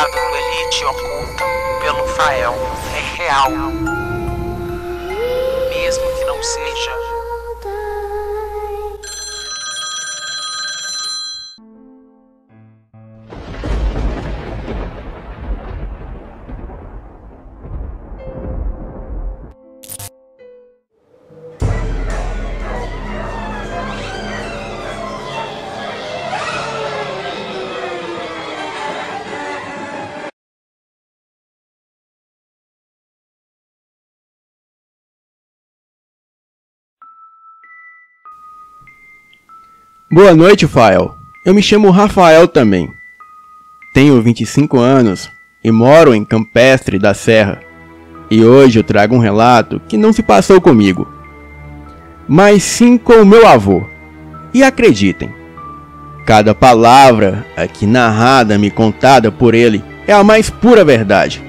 do Elite oculta pelo Fael é real, mesmo que não seja. Boa noite, Fael. Eu me chamo Rafael também. Tenho 25 anos e moro em Campestre da Serra. E hoje eu trago um relato que não se passou comigo, mas sim com o meu avô. E acreditem, cada palavra aqui narrada me contada por ele é a mais pura verdade.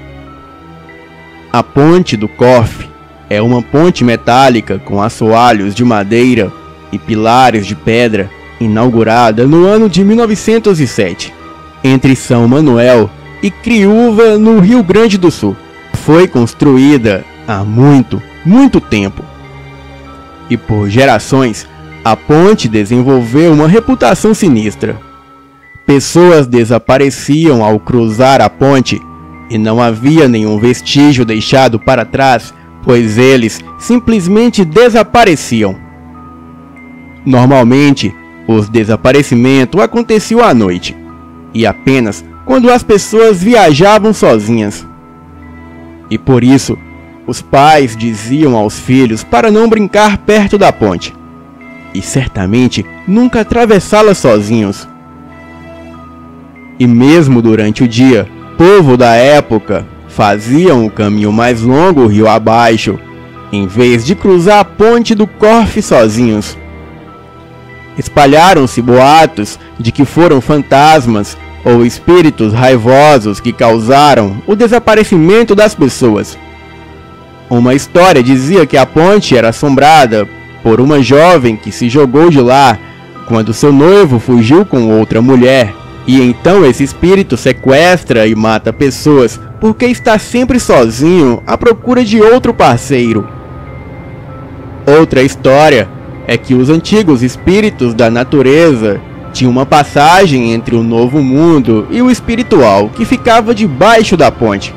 A ponte do Corfe é uma ponte metálica com assoalhos de madeira e pilares de pedra, inaugurada no ano de 1907, entre São Manuel e Criúva, no Rio Grande do Sul. Foi construída há muito tempo. E por gerações, a ponte desenvolveu uma reputação sinistra. Pessoas desapareciam ao cruzar a ponte e não havia nenhum vestígio deixado para trás, pois eles simplesmente desapareciam. Normalmente, os desaparecimentos aconteciam à noite, e apenas quando as pessoas viajavam sozinhas. E por isso, os pais diziam aos filhos para não brincar perto da ponte, e certamente nunca atravessá-la sozinhos. E mesmo durante o dia, o povo da época faziam o caminho mais longo rio abaixo, em vez de cruzar a ponte do Corfe sozinhos. Espalharam-se boatos de que foram fantasmas ou espíritos raivosos que causaram o desaparecimento das pessoas. Uma história dizia que a ponte era assombrada por uma jovem que se jogou de lá quando seu noivo fugiu com outra mulher, e então esse espírito sequestra e mata pessoas porque está sempre sozinho à procura de outro parceiro. Outra história é que os antigos espíritos da natureza tinham uma passagem entre o novo mundo e o espiritual que ficava debaixo da ponte.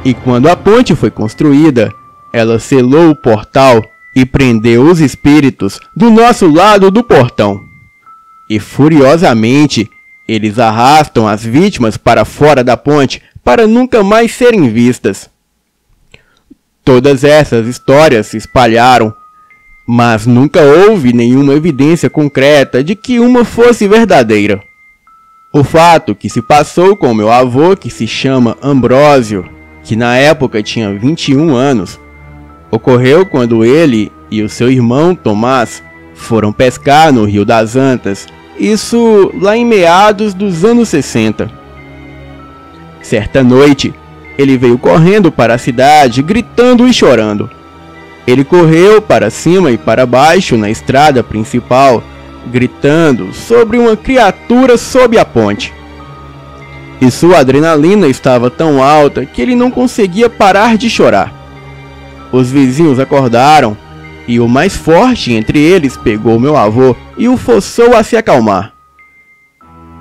E quando a ponte foi construída, ela selou o portal e prendeu os espíritos do nosso lado do portão. E furiosamente, eles arrastam as vítimas para fora da ponte para nunca mais serem vistas. Todas essas histórias se espalharam, mas nunca houve nenhuma evidência concreta de que uma fosse verdadeira. O fato que se passou com meu avô, que se chama Ambrósio, que na época tinha 21 anos, ocorreu quando ele e o seu irmão Tomás foram pescar no Rio das Antas, isso lá em meados dos anos 60. Certa noite, ele veio correndo para a cidade, gritando e chorando. Ele correu para cima e para baixo na estrada principal, gritando sobre uma criatura sob a ponte. E sua adrenalina estava tão alta que ele não conseguia parar de chorar. Os vizinhos acordaram, e o mais forte entre eles pegou meu avô e o forçou a se acalmar.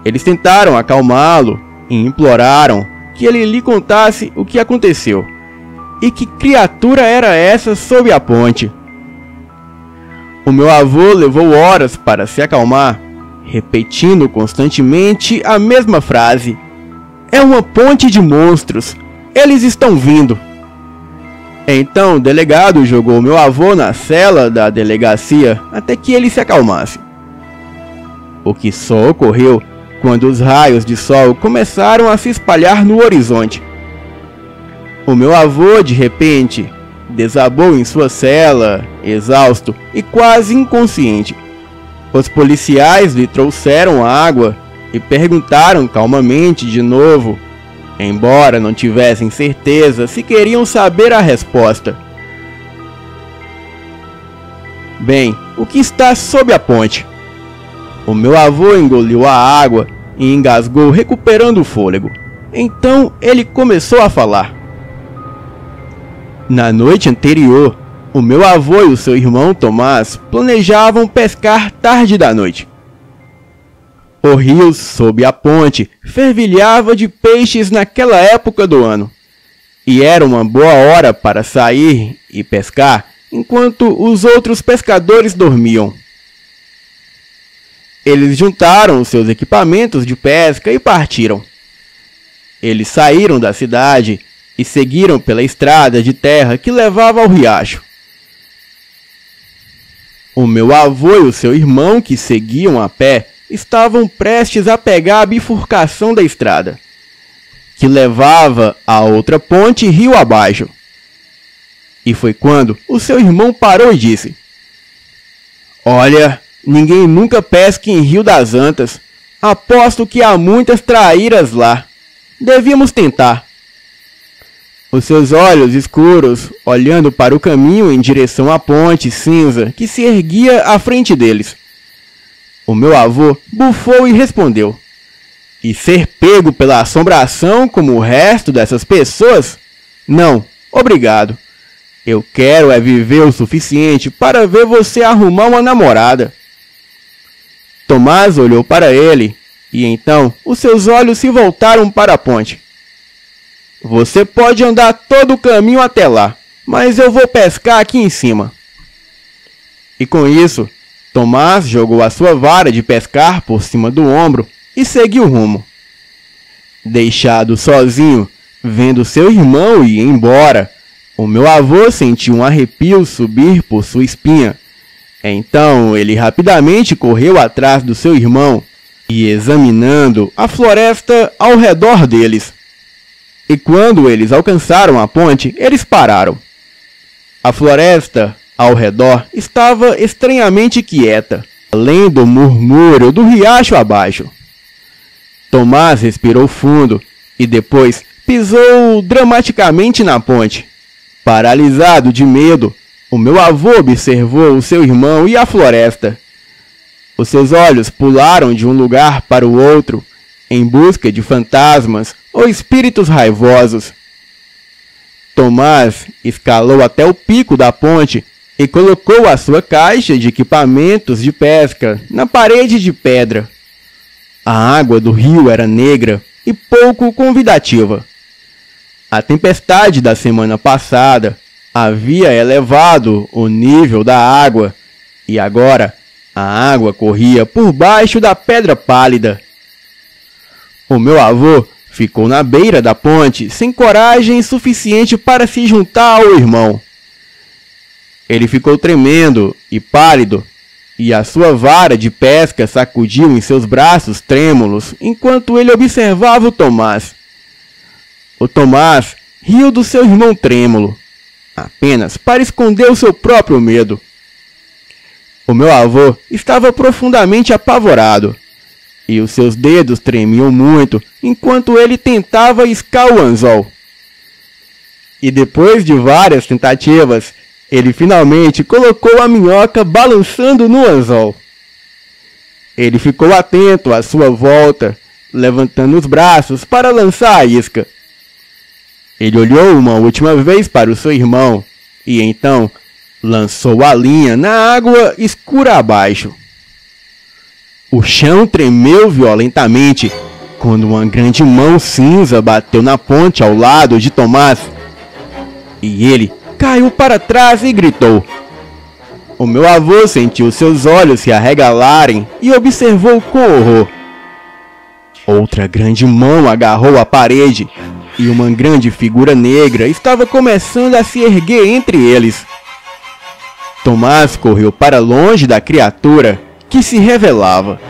Eles tentaram acalmá-lo e imploraram que ele lhe contasse o que aconteceu. E que criatura era essa sob a ponte? O meu avô levou horas para se acalmar, repetindo constantemente a mesma frase: "É uma ponte de monstros, eles estão vindo." Então o delegado jogou meu avô na cela da delegacia até que ele se acalmasse. O que só ocorreu quando os raios de sol começaram a se espalhar no horizonte. O meu avô, de repente, desabou em sua cela, exausto e quase inconsciente. Os policiais lhe trouxeram água e perguntaram calmamente de novo, embora não tivessem certeza se queriam saber a resposta: "Bem, o que está sob a ponte?" O meu avô engoliu a água e engasgou, recuperando o fôlego. Então ele começou a falar. Na noite anterior, o meu avô e o seu irmão Tomás planejavam pescar tarde da noite. O rio sob a ponte fervilhava de peixes naquela época do ano, e era uma boa hora para sair e pescar enquanto os outros pescadores dormiam. Eles juntaram os seus equipamentos de pesca e partiram. Eles saíram da cidade e seguiram pela estrada de terra que levava ao riacho. O meu avô e o seu irmão, que seguiam a pé, estavam prestes a pegar a bifurcação da estrada, que levava a outra ponte rio abaixo. E foi quando o seu irmão parou e disse: "Olha, ninguém nunca pesca em Rio das Antas. Aposto que há muitas traíras lá. Devíamos tentar." Os seus olhos escuros, olhando para o caminho em direção à ponte cinza que se erguia à frente deles. O meu avô bufou e respondeu: "E ser pego pela assombração como o resto dessas pessoas? Não, obrigado. Eu quero é viver o suficiente para ver você arrumar uma namorada." Tomás olhou para ele, e então os seus olhos se voltaram para a ponte. "Você pode andar todo o caminho até lá, mas eu vou pescar aqui em cima." E com isso, Tomás jogou a sua vara de pescar por cima do ombro e seguiu rumo. Deixado sozinho, vendo seu irmão ir embora, o meu avô sentiu um arrepio subir por sua espinha. Então ele rapidamente correu atrás do seu irmão e examinando a floresta ao redor deles. E quando eles alcançaram a ponte, eles pararam. A floresta ao redor estava estranhamente quieta, além do murmúrio do riacho abaixo. Tomás respirou fundo e depois pisou dramaticamente na ponte. Paralisado de medo, o meu avô observou o seu irmão e a floresta. Os seus olhos pularam de um lugar para o outro, em busca de fantasmas ou espíritos raivosos. Tomás escalou até o pico da ponte e colocou a sua caixa de equipamentos de pesca na parede de pedra. A água do rio era negra e pouco convidativa. A tempestade da semana passada havia elevado o nível da água e agora a água corria por baixo da pedra pálida. O meu avô ficou na beira da ponte sem coragem suficiente para se juntar ao irmão. Ele ficou tremendo e pálido, e a sua vara de pesca sacudiu em seus braços trêmulos enquanto ele observava o Tomás. O Tomás riu do seu irmão trêmulo, apenas para esconder o seu próprio medo. O meu avô estava profundamente apavorado, e os seus dedos tremiam muito enquanto ele tentava iscar o anzol. E depois de várias tentativas, ele finalmente colocou a minhoca balançando no anzol. Ele ficou atento à sua volta, levantando os braços para lançar a isca. Ele olhou uma última vez para o seu irmão e então lançou a linha na água escura abaixo. O chão tremeu violentamente quando uma grande mão cinza bateu na ponte ao lado de Tomás. E ele caiu para trás e gritou. O meu avô sentiu seus olhos se arregalarem e observou com horror. Outra grande mão agarrou a parede e uma grande figura negra estava começando a se erguer entre eles. Tomás correu para longe da criatura que se revelava,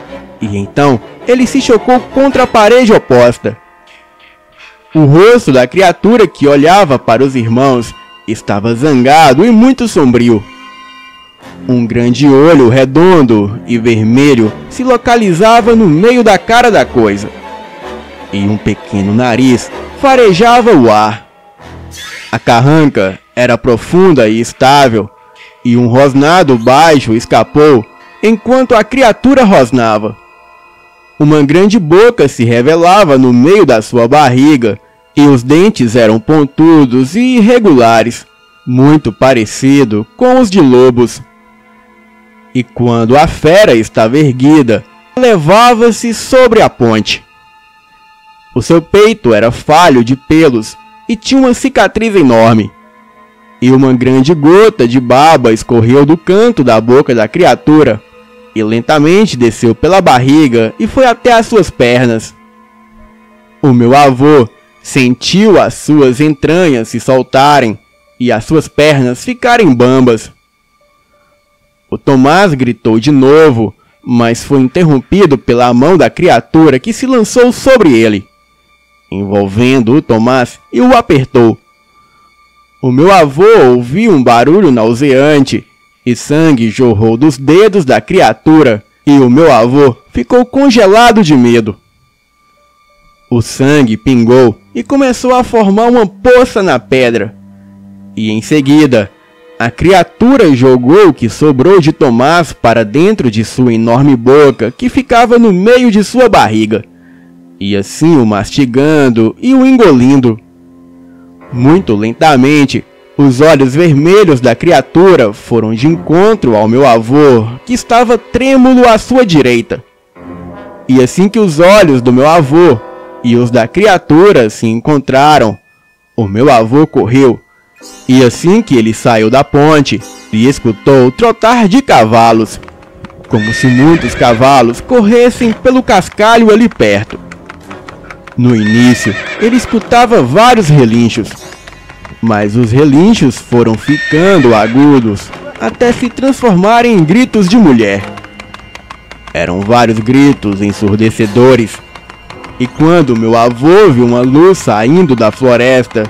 e então ele se chocou contra a parede oposta. O rosto da criatura que olhava para os irmãos estava zangado e muito sombrio. Um grande olho redondo e vermelho se localizava no meio da cara da coisa, e um pequeno nariz farejava o ar. A carranca era profunda e estável, e um rosnado baixo escapou enquanto a criatura rosnava. Uma grande boca se revelava no meio da sua barriga, e os dentes eram pontudos e irregulares, muito parecido com os de lobos. E quando a fera estava erguida, elevava-se sobre a ponte. O seu peito era falho de pelos e tinha uma cicatriz enorme, e uma grande gota de baba escorreu do canto da boca da criatura e lentamente desceu pela barriga e foi até as suas pernas. O meu avô sentiu as suas entranhas se soltarem e as suas pernas ficarem bambas. O Tomás gritou de novo, mas foi interrompido pela mão da criatura que se lançou sobre ele, envolvendo o Tomás e o apertou. O meu avô ouviu um barulho nauseante e sangue jorrou dos dedos da criatura e o meu avô ficou congelado de medo. O sangue pingou e começou a formar uma poça na pedra. E em seguida, a criatura jogou o que sobrou de Tomás para dentro de sua enorme boca que ficava no meio de sua barriga, e assim o mastigando e o engolindo. Muito lentamente, os olhos vermelhos da criatura foram de encontro ao meu avô, que estava trêmulo à sua direita. E assim que os olhos do meu avô e os da criatura se encontraram, o meu avô correu, e assim que ele saiu da ponte, ele escutou trotar de cavalos, como se muitos cavalos corressem pelo cascalho ali perto. No início, ele escutava vários relinchos, mas os relinchos foram ficando agudos até se transformarem em gritos de mulher. Eram vários gritos ensurdecedores, e quando meu avô viu uma luz saindo da floresta,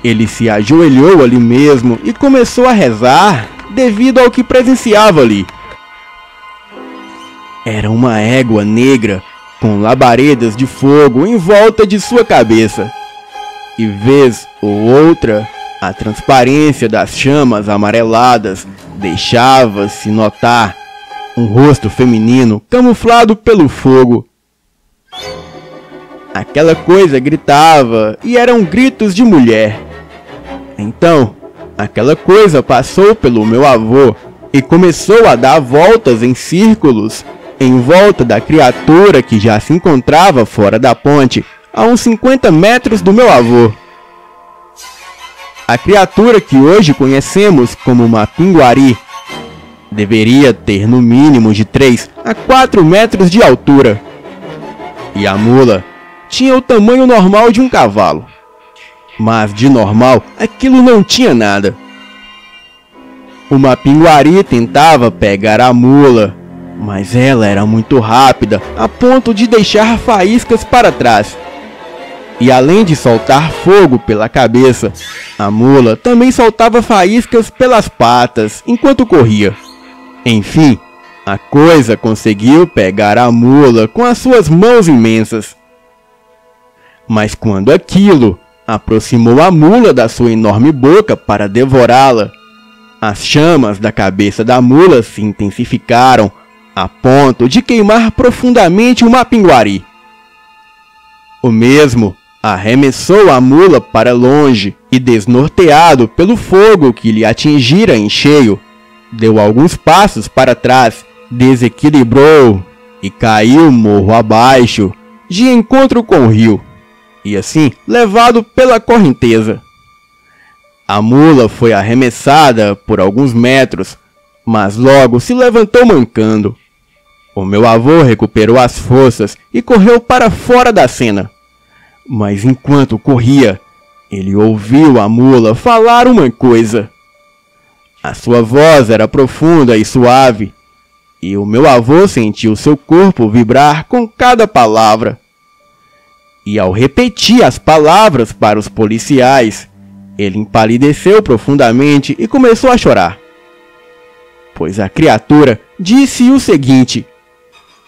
ele se ajoelhou ali mesmo e começou a rezar devido ao que presenciava ali. Era uma égua negra com labaredas de fogo em volta de sua cabeça, e vez ou outra, a transparência das chamas amareladas deixava-se notar um rosto feminino camuflado pelo fogo. Aquela coisa gritava e eram gritos de mulher. Então, aquela coisa passou pelo meu avô e começou a dar voltas em círculos em volta da criatura que já se encontrava fora da ponte, a uns 50 metros do meu avô. A criatura que hoje conhecemos como uma pinguari deveria ter no mínimo de 3 a 4 metros de altura. E a mula tinha o tamanho normal de um cavalo. Mas de normal, aquilo não tinha nada. Uma pinguari tentava pegar a mula, mas ela era muito rápida a ponto de deixar faíscas para trás. E além de soltar fogo pela cabeça, a mula também soltava faíscas pelas patas enquanto corria. Enfim, a coisa conseguiu pegar a mula com as suas mãos imensas. Mas quando aquilo aproximou a mula da sua enorme boca para devorá-la, as chamas da cabeça da mula se intensificaram a ponto de queimar profundamente uma pinguari. O mesmo arremessou a mula para longe e, desnorteado pelo fogo que lhe atingira em cheio, deu alguns passos para trás, desequilibrou e caiu morro abaixo, de encontro com o rio, e assim levado pela correnteza. A mula foi arremessada por alguns metros, mas logo se levantou mancando. O meu avô recuperou as forças e correu para fora da cena. Mas enquanto corria, ele ouviu a mula falar uma coisa. A sua voz era profunda e suave, e o meu avô sentiu seu corpo vibrar com cada palavra. E ao repetir as palavras para os policiais, ele empalideceu profundamente e começou a chorar. Pois a criatura disse o seguinte: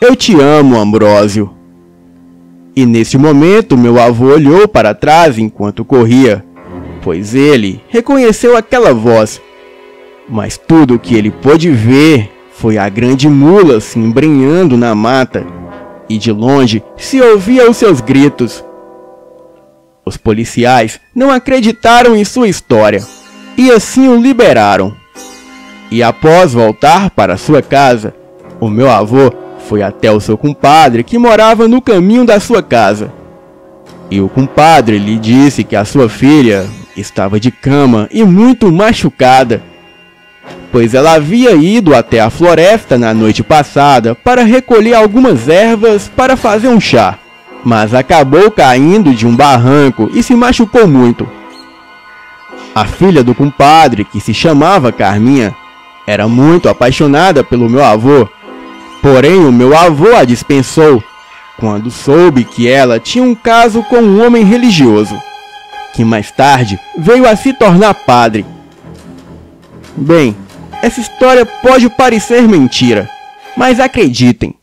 "Eu te amo, Ambrósio." E nesse momento meu avô olhou para trás enquanto corria, pois ele reconheceu aquela voz. Mas tudo o que ele pôde ver foi a grande mula se embrenhando na mata e de longe se ouvia os seus gritos. Os policiais não acreditaram em sua história e assim o liberaram. E após voltar para sua casa, o meu avô foi até o seu compadre que morava no caminho da sua casa. E o compadre lhe disse que a sua filha estava de cama e muito machucada, pois ela havia ido até a floresta na noite passada para recolher algumas ervas para fazer um chá, mas acabou caindo de um barranco e se machucou muito. A filha do compadre, que se chamava Carminha, era muito apaixonada pelo meu avô, porém o meu avô a dispensou quando soube que ela tinha um caso com um homem religioso, que mais tarde veio a se tornar padre. Bem, essa história pode parecer mentira, mas acreditem,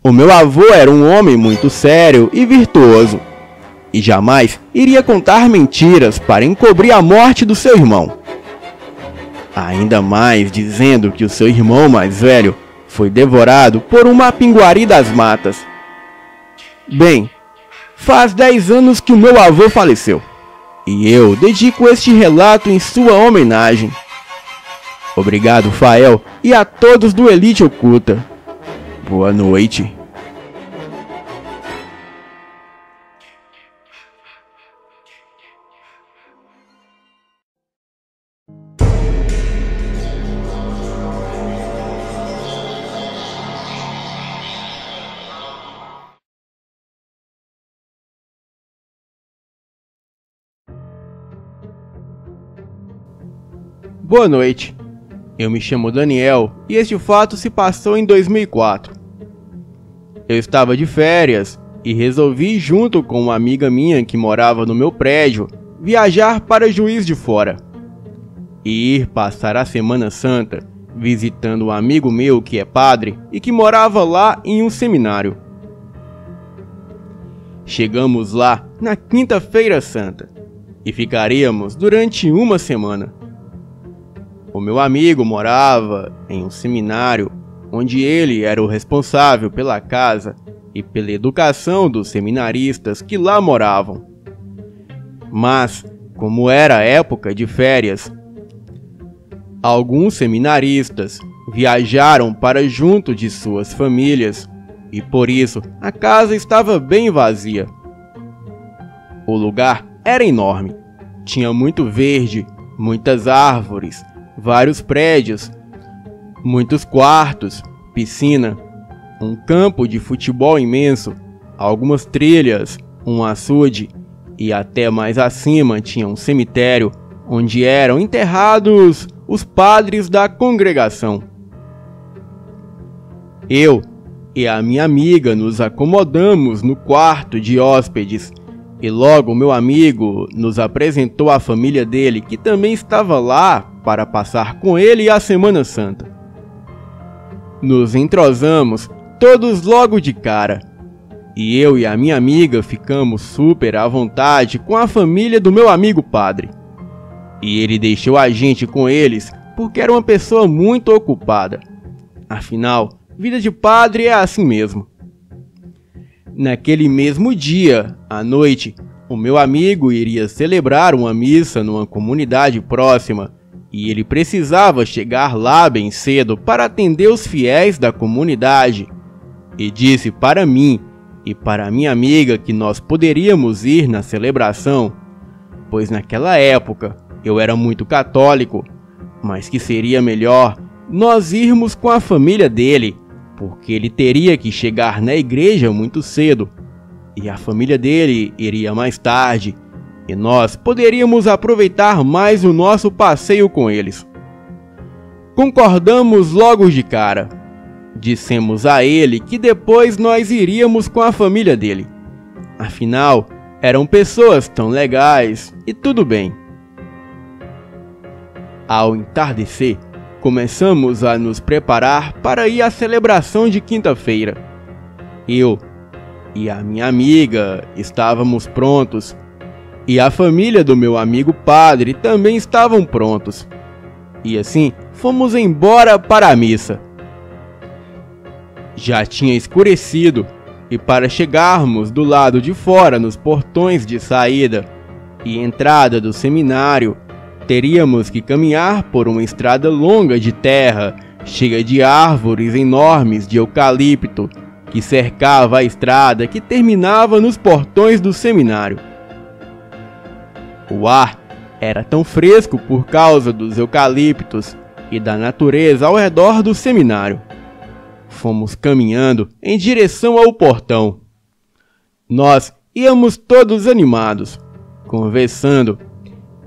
o meu avô era um homem muito sério e virtuoso, e jamais iria contar mentiras para encobrir a morte do seu irmão. Ainda mais dizendo que o seu irmão mais velho foi devorado por uma pinguari das matas. Bem, faz 10 anos que o meu avô faleceu, e eu dedico este relato em sua homenagem. Obrigado, Fael, e a todos do Elite Oculta. Boa noite. Boa noite, eu me chamo Daniel e este fato se passou em 2004. Eu estava de férias e resolvi, junto com uma amiga minha que morava no meu prédio, viajar para Juiz de Fora e ir passar a Semana Santa visitando um amigo meu que é padre e que morava lá em um seminário. Chegamos lá na Quinta-feira Santa e ficaríamos durante uma semana. O meu amigo morava em um seminário onde ele era o responsável pela casa e pela educação dos seminaristas que lá moravam. Mas, como era época de férias, alguns seminaristas viajaram para junto de suas famílias e por isso a casa estava bem vazia. O lugar era enorme, tinha muito verde, muitas árvores, vários prédios, muitos quartos, piscina, um campo de futebol imenso, algumas trilhas, um açude e até mais acima tinha um cemitério onde eram enterrados os padres da congregação. Eu e a minha amiga nos acomodamos no quarto de hóspedes e logo meu amigo nos apresentou a família dele, que também estava lá para passar com ele a Semana Santa. Nos entrosamos todos logo de cara, e eu e a minha amiga ficamos super à vontade com a família do meu amigo padre. E ele deixou a gente com eles porque era uma pessoa muito ocupada. Afinal, vida de padre é assim mesmo. Naquele mesmo dia, à noite, o meu amigo iria celebrar uma missa numa comunidade próxima e ele precisava chegar lá bem cedo para atender os fiéis da comunidade. E disse para mim e para minha amiga que nós poderíamos ir na celebração, pois naquela época eu era muito católico, mas que seria melhor nós irmos com a família dele, porque ele teria que chegar na igreja muito cedo, e a família dele iria mais tarde, e nós poderíamos aproveitar mais o nosso passeio com eles. Concordamos logo de cara. Dissemos a ele que depois nós iríamos com a família dele. Afinal, eram pessoas tão legais e tudo bem. Ao entardecer, começamos a nos preparar para ir à celebração de quinta-feira. Eu e a minha amiga estávamos prontos, e a família do meu amigo padre também estavam prontos. E assim, fomos embora para a missa. Já tinha escurecido, E para chegarmos do lado de fora nos portões de saída e entrada do seminário, teríamos que caminhar por uma estrada longa de terra, cheia de árvores enormes de eucalipto, que cercava a estrada que terminava nos portões do seminário. O ar era tão fresco por causa dos eucaliptos e da natureza ao redor do seminário. Fomos caminhando em direção ao portão. Nós íamos todos animados, conversando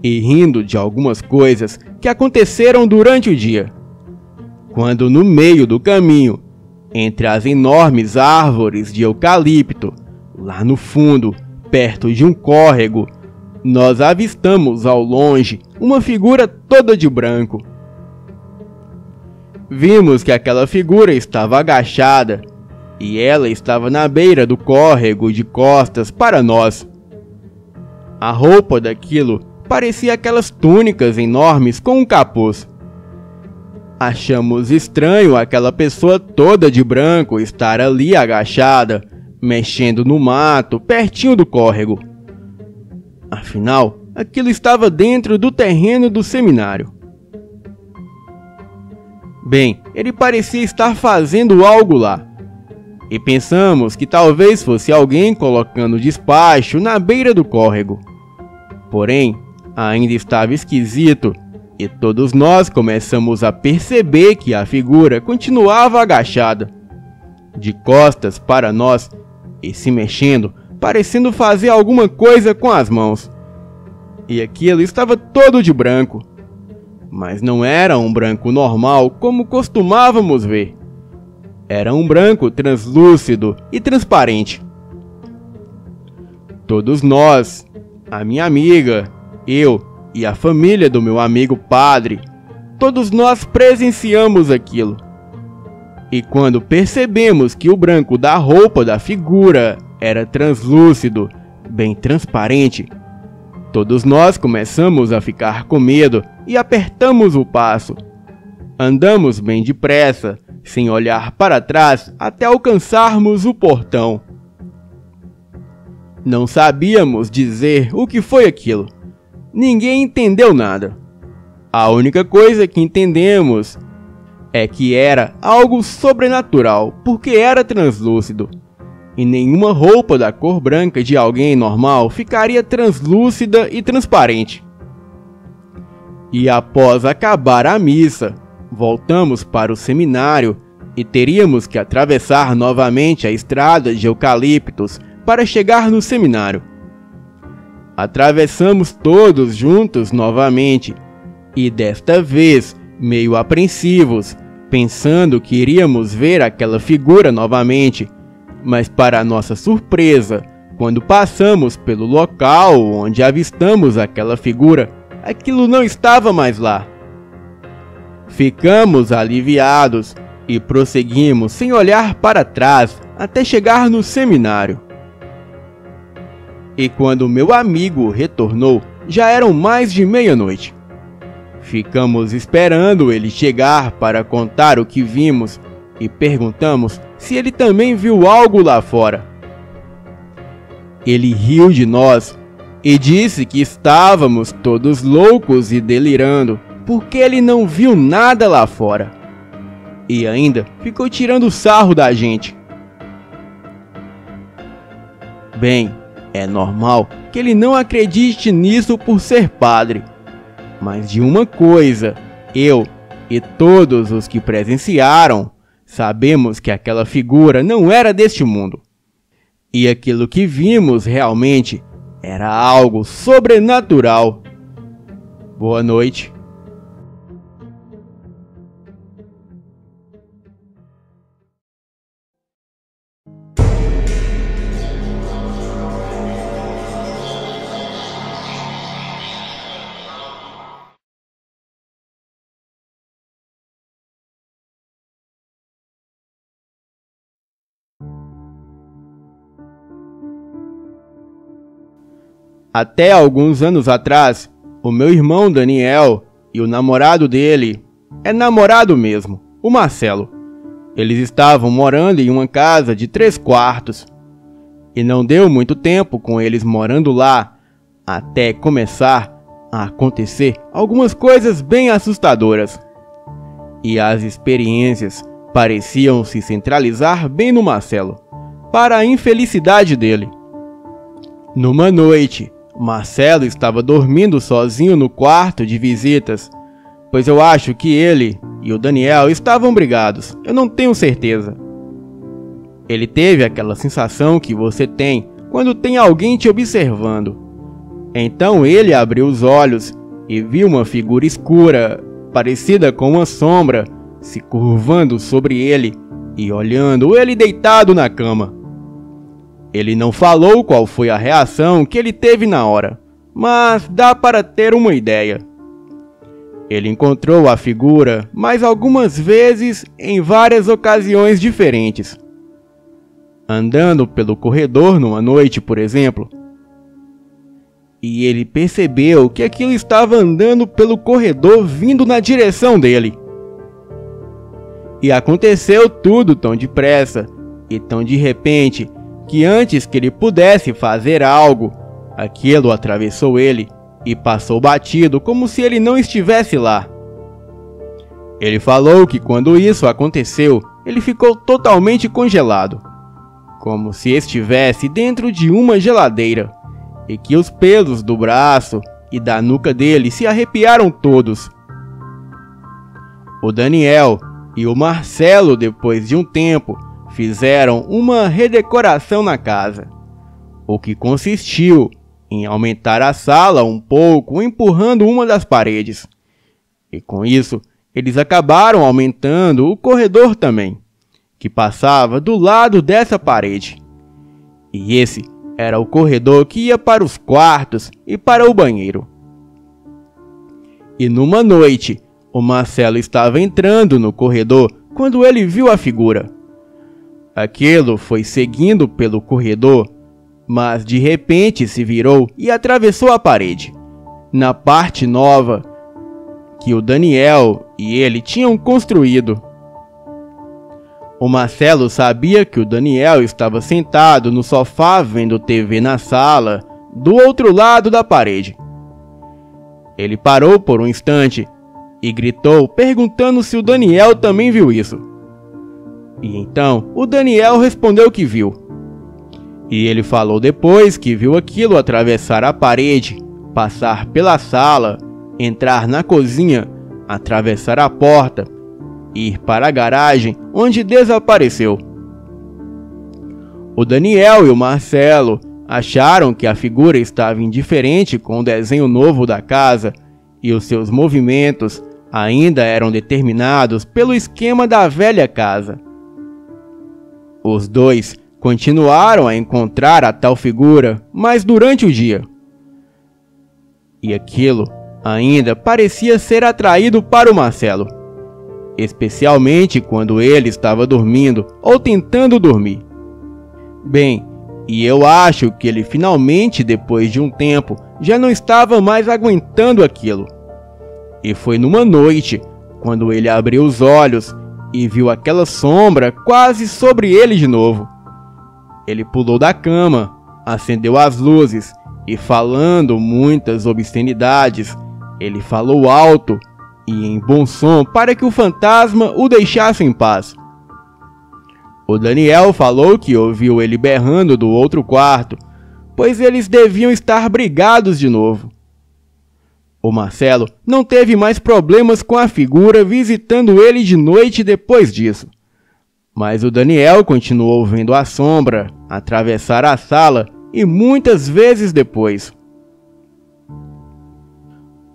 e rindo de algumas coisas que aconteceram durante o dia. Quando no meio do caminho, entre as enormes árvores de eucalipto, lá no fundo, perto de um córrego, nós avistamos ao longe uma figura toda de branco. Vimos que aquela figura estava agachada e ela estava na beira do córrego de costas para nós. A roupa daquilo parecia aquelas túnicas enormes com um capuz. Achamos estranho aquela pessoa toda de branco estar ali agachada, mexendo no mato pertinho do córrego. Afinal, aquilo estava dentro do terreno do seminário. Bem, ele parecia estar fazendo algo lá. E pensamos que talvez fosse alguém colocando despacho na beira do córrego. Porém, ainda estava esquisito e todos nós começamos a perceber que a figura continuava agachada, de costas para nós e se mexendo, parecendo fazer alguma coisa com as mãos. E aquilo estava todo de branco. Mas não era um branco normal como costumávamos ver. Era um branco translúcido e transparente. Todos nós, a minha amiga, eu e a família do meu amigo padre, todos nós presenciamos aquilo. E quando percebemos que o branco da roupa da figura era translúcido, bem transparente, todos nós começamos a ficar com medo e apertamos o passo. Andamos bem depressa, sem olhar para trás até alcançarmos o portão. Não sabíamos dizer o que foi aquilo. Ninguém entendeu nada. A única coisa que entendemos é que era algo sobrenatural, porque era translúcido. E nenhuma roupa da cor branca de alguém normal ficaria translúcida e transparente. E após acabar a missa, voltamos para o seminário e teríamos que atravessar novamente a estrada de eucaliptos para chegar no seminário. Atravessamos todos juntos novamente e desta vez meio apreensivos, pensando que iríamos ver aquela figura novamente. Mas para nossa surpresa, quando passamos pelo local onde avistamos aquela figura, aquilo não estava mais lá. Ficamos aliviados e prosseguimos sem olhar para trás até chegar no seminário. E quando meu amigo retornou, já eram mais de meia-noite. Ficamos esperando ele chegar para contar o que vimos e perguntamos se ele também viu algo lá fora. Ele riu de nós e disse que estávamos todos loucos e delirando, porque ele não viu nada lá fora. E ainda ficou tirando sarro da gente. Bem, é normal que ele não acredite nisso por ser padre. Mas de uma coisa, eu e todos os que presenciaram, sabemos que aquela figura não era deste mundo. E aquilo que vimos realmente era algo sobrenatural. Boa noite. Até alguns anos atrás, o meu irmão Daniel e o namorado dele, é namorado mesmo, o Marcelo, Eles estavam morando em uma casa de 3 quartos. E não deu muito tempo com eles morando lá, até começar a acontecer algumas coisas bem assustadoras. E as experiências pareciam se centralizar bem no Marcelo, para a infelicidade dele. Numa noite, Marcelo estava dormindo sozinho no quarto de visitas, pois eu acho que ele e o Daniel estavam brigados, eu não tenho certeza. Ele teve aquela sensação que você tem quando tem alguém te observando. Então ele abriu os olhos e viu uma figura escura, parecida com uma sombra, se curvando sobre ele e olhando ele deitado na cama. Ele não falou qual foi a reação que ele teve na hora, mas dá para ter uma ideia. Ele encontrou a figura mais algumas vezes em várias ocasiões diferentes. Andando pelo corredor numa noite, por exemplo. E ele percebeu que aquilo estava andando pelo corredor vindo na direção dele. E aconteceu tudo tão depressa e tão de repente que antes que ele pudesse fazer algo, aquilo atravessou ele e passou batido como se ele não estivesse lá. Ele falou que quando isso aconteceu, ele ficou totalmente congelado, como se estivesse dentro de uma geladeira, e que os pelos do braço e da nuca dele se arrepiaram todos. O Daniel e o Marcelo, depois de um tempo, fizeram uma redecoração na casa, o que consistiu em aumentar a sala um pouco, empurrando uma das paredes. E com isso, eles acabaram aumentando o corredor também, que passava do lado dessa parede. E esse era o corredor que ia para os quartos e para o banheiro. E numa noite, o Marcelo estava entrando no corredor quando ele viu a figura. Aquilo foi seguindo pelo corredor, mas de repente se virou e atravessou a parede, na parte nova que o Daniel e ele tinham construído. O Marcelo sabia que o Daniel estava sentado no sofá vendo TV na sala, do outro lado da parede. Ele parou por um instante e gritou, perguntando se o Daniel também viu isso. E então o Daniel respondeu que viu. E ele falou depois que viu aquilo atravessar a parede, passar pela sala, entrar na cozinha, atravessar a porta, ir para a garagem, onde desapareceu. O Daniel e o Marcelo acharam que a figura estava indiferente com o desenho novo da casa e os seus movimentos ainda eram determinados pelo esquema da velha casa. Os dois continuaram a encontrar a tal figura, mas durante o dia. E aquilo ainda parecia ser atraído para o Marcelo, especialmente quando ele estava dormindo ou tentando dormir. Bem, e eu acho que ele finalmente, depois de um tempo, já não estava mais aguentando aquilo. E foi numa noite, quando ele abriu os olhos e viu aquela sombra quase sobre ele de novo. Ele pulou da cama, acendeu as luzes e, falando muitas obscenidades, ele falou alto e em bom som para que o fantasma o deixasse em paz. O Daniel falou que ouviu ele berrando do outro quarto, pois eles deviam estar brigados de novo. O Marcelo não teve mais problemas com a figura visitando ele de noite depois disso. Mas o Daniel continuou vendo a sombra atravessar a sala e muitas vezes depois.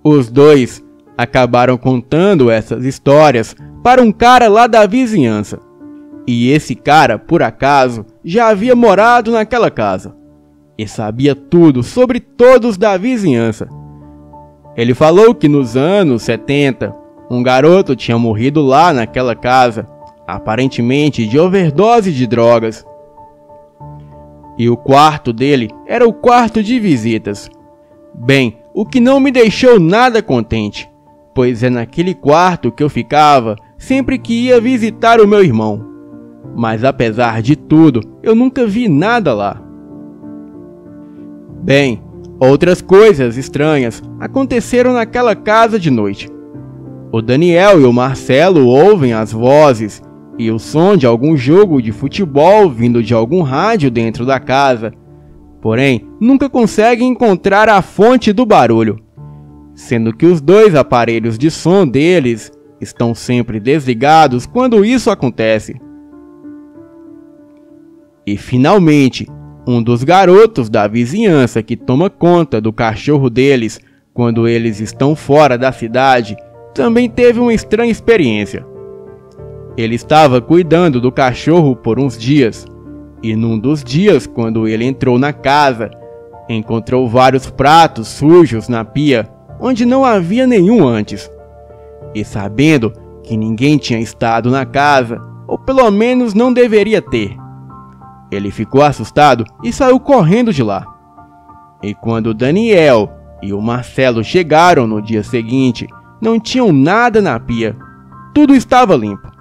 Os dois acabaram contando essas histórias para um cara lá da vizinhança. E esse cara, por acaso, já havia morado naquela casa e sabia tudo sobre todos da vizinhança. Ele falou que nos anos 70, um garoto tinha morrido lá naquela casa, aparentemente de overdose de drogas. E o quarto dele era o quarto de visitas. Bem, o que não me deixou nada contente, pois é naquele quarto que eu ficava sempre que ia visitar o meu irmão. mas apesar de tudo, eu nunca vi nada lá. Bem, outras coisas estranhas aconteceram naquela casa de noite. O Daniel e o Marcelo ouvem as vozes e o som de algum jogo de futebol vindo de algum rádio dentro da casa, porém nunca conseguem encontrar a fonte do barulho, sendo que os dois aparelhos de som deles estão sempre desligados quando isso acontece. E finalmente, um dos garotos da vizinhança que toma conta do cachorro deles quando eles estão fora da cidade também teve uma estranha experiência. Ele estava cuidando do cachorro por uns dias, e num dos dias, quando ele entrou na casa, encontrou vários pratos sujos na pia, onde não havia nenhum antes. E sabendo que ninguém tinha estado na casa, ou pelo menos não deveria ter, ele ficou assustado e saiu correndo de lá. E quando o Daniel e o Marcelo chegaram no dia seguinte, não tinham nada na pia, tudo estava limpo.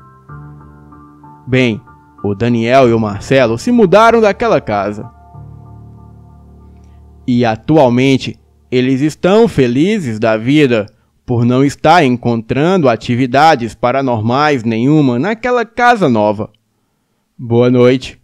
Bem, o Daniel e o Marcelo se mudaram daquela casa. E atualmente, eles estão felizes da vida por não estar encontrando atividades paranormais nenhuma naquela casa nova. Boa noite.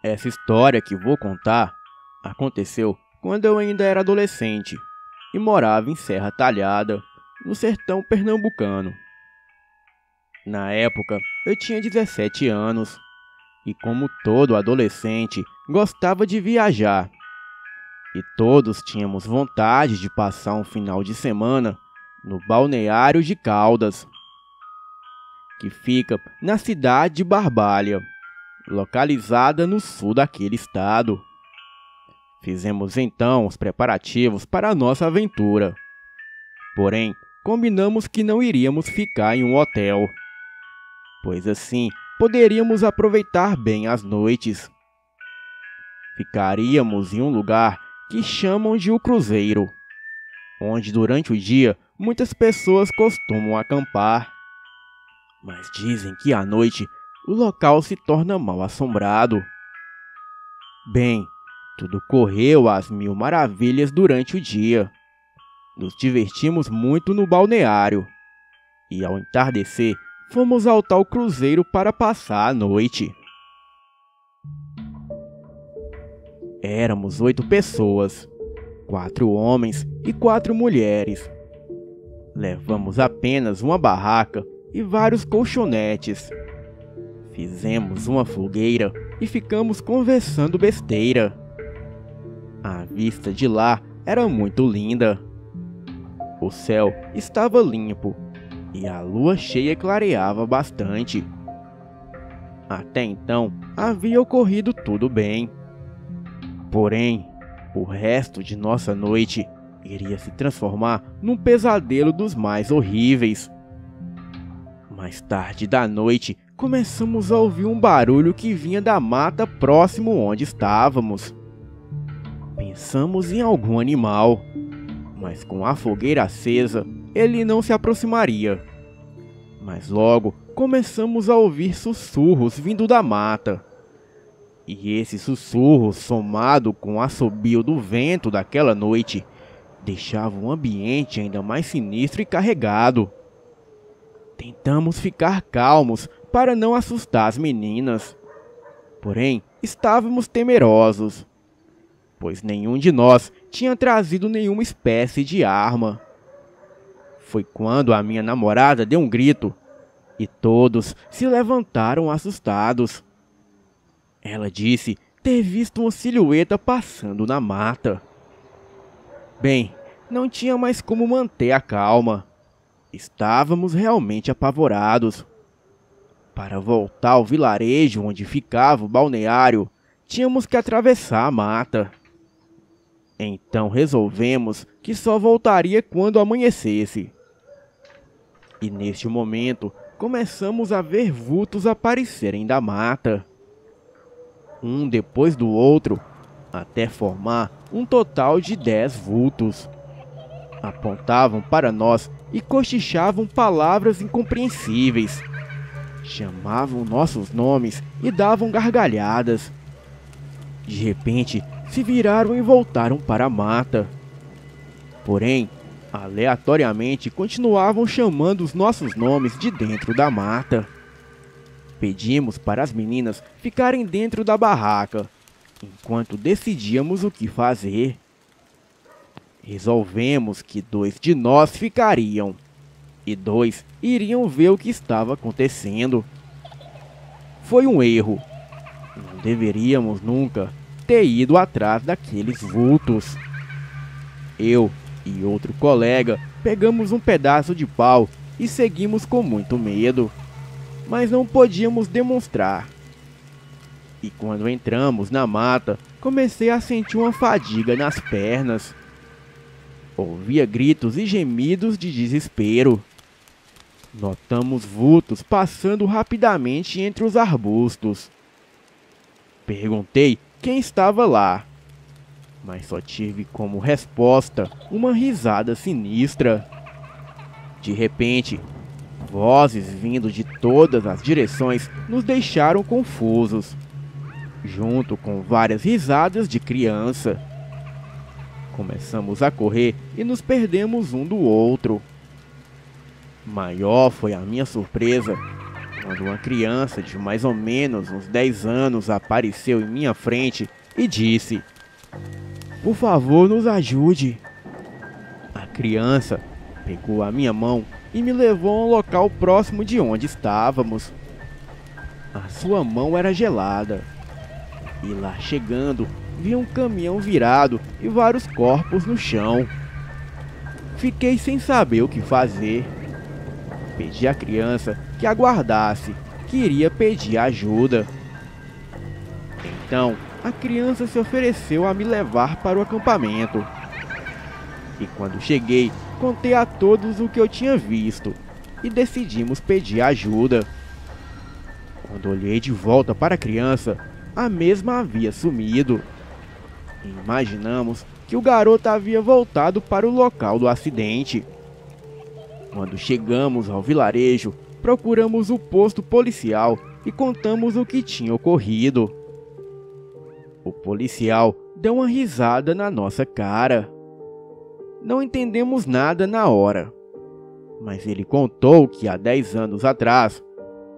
Essa história que vou contar aconteceu quando eu ainda era adolescente e morava em Serra Talhada, no sertão pernambucano. Na época, eu tinha 17 anos e, como todo adolescente, gostava de viajar. E todos tínhamos vontade de passar um final de semana no Balneário de Caldas, que fica na cidade de Barbalha, localizada no sul daquele estado. Fizemos então os preparativos para a nossa aventura. Porém, combinamos que não iríamos ficar em um hotel, pois assim poderíamos aproveitar bem as noites. Ficaríamos em um lugar que chamam de o Cruzeiro, onde durante o dia muitas pessoas costumam acampar. Mas dizem que à noite o local se torna mal assombrado. Bem, tudo correu às mil maravilhas durante o dia. Nos divertimos muito no balneário. E ao entardecer, fomos ao tal cruzeiro para passar a noite. Éramos 8 pessoas, 4 homens e 4 mulheres. Levamos apenas uma barraca e vários colchonetes. Fizemos uma fogueira e ficamos conversando besteira. A vista de lá era muito linda. O céu estava limpo e a lua cheia clareava bastante. Até então havia ocorrido tudo bem. Porém, o resto de nossa noite iria se transformar num pesadelo dos mais horríveis. Mais tarde da noite, começamos a ouvir um barulho que vinha da mata próximo onde estávamos. Pensamos em algum animal, mas com a fogueira acesa, ele não se aproximaria. Mas logo começamos a ouvir sussurros vindo da mata. E esse sussurro, somado com o assobio do vento daquela noite, deixava o ambiente ainda mais sinistro e carregado. Tentamos ficar calmos para não assustar as meninas. Porém, estávamos temerosos, pois nenhum de nós tinha trazido nenhuma espécie de arma. Foi quando a minha namorada deu um grito e todos se levantaram assustados. Ela disse ter visto uma silhueta passando na mata. Bem, não tinha mais como manter a calma. Estávamos realmente apavorados. Para voltar ao vilarejo onde ficava o balneário, tínhamos que atravessar a mata. Então resolvemos que só voltaria quando amanhecesse. E neste momento começamos a ver vultos aparecerem da mata, um depois do outro, até formar um total de 10 vultos. Apontavam para nós e cochichavam palavras incompreensíveis. Chamavam nossos nomes e davam gargalhadas. De repente, se viraram e voltaram para a mata. Porém, aleatoriamente continuavam chamando os nossos nomes de dentro da mata. Pedimos para as meninas ficarem dentro da barraca, enquanto decidíamos o que fazer. Resolvemos que 2 de nós ficariam, e 2 iriam ver o que estava acontecendo. Foi um erro. Não deveríamos nunca ter ido atrás daqueles vultos. Eu e outro colega pegamos um pedaço de pau e seguimos com muito medo, mas não podíamos demonstrar. E quando entramos na mata, comecei a sentir uma fadiga nas pernas. Ouvia gritos e gemidos de desespero. Notamos vultos passando rapidamente entre os arbustos. Perguntei quem estava lá, mas só tive como resposta uma risada sinistra. De repente, vozes vindo de todas as direções nos deixaram confusos, junto com várias risadas de criança. Começamos a correr e nos perdemos um do outro. Maior foi a minha surpresa quando uma criança de mais ou menos uns 10 anos apareceu em minha frente e disse: "Por favor, nos ajude." A criança pegou a minha mão e me levou a um local próximo de onde estávamos. A sua mão era gelada. E lá chegando, vi um caminhão virado e vários corpos no chão. Fiquei sem saber o que fazer. Pedi à criança que aguardasse, que iria pedir ajuda. Então, a criança se ofereceu a me levar para o acampamento. E quando cheguei, contei a todos o que eu tinha visto e decidimos pedir ajuda. Quando olhei de volta para a criança, a mesma havia sumido. E imaginamos que o garoto havia voltado para o local do acidente. Quando chegamos ao vilarejo, procuramos o posto policial e contamos o que tinha ocorrido. O policial deu uma risada na nossa cara. Não entendemos nada na hora, mas ele contou que há 10 anos atrás,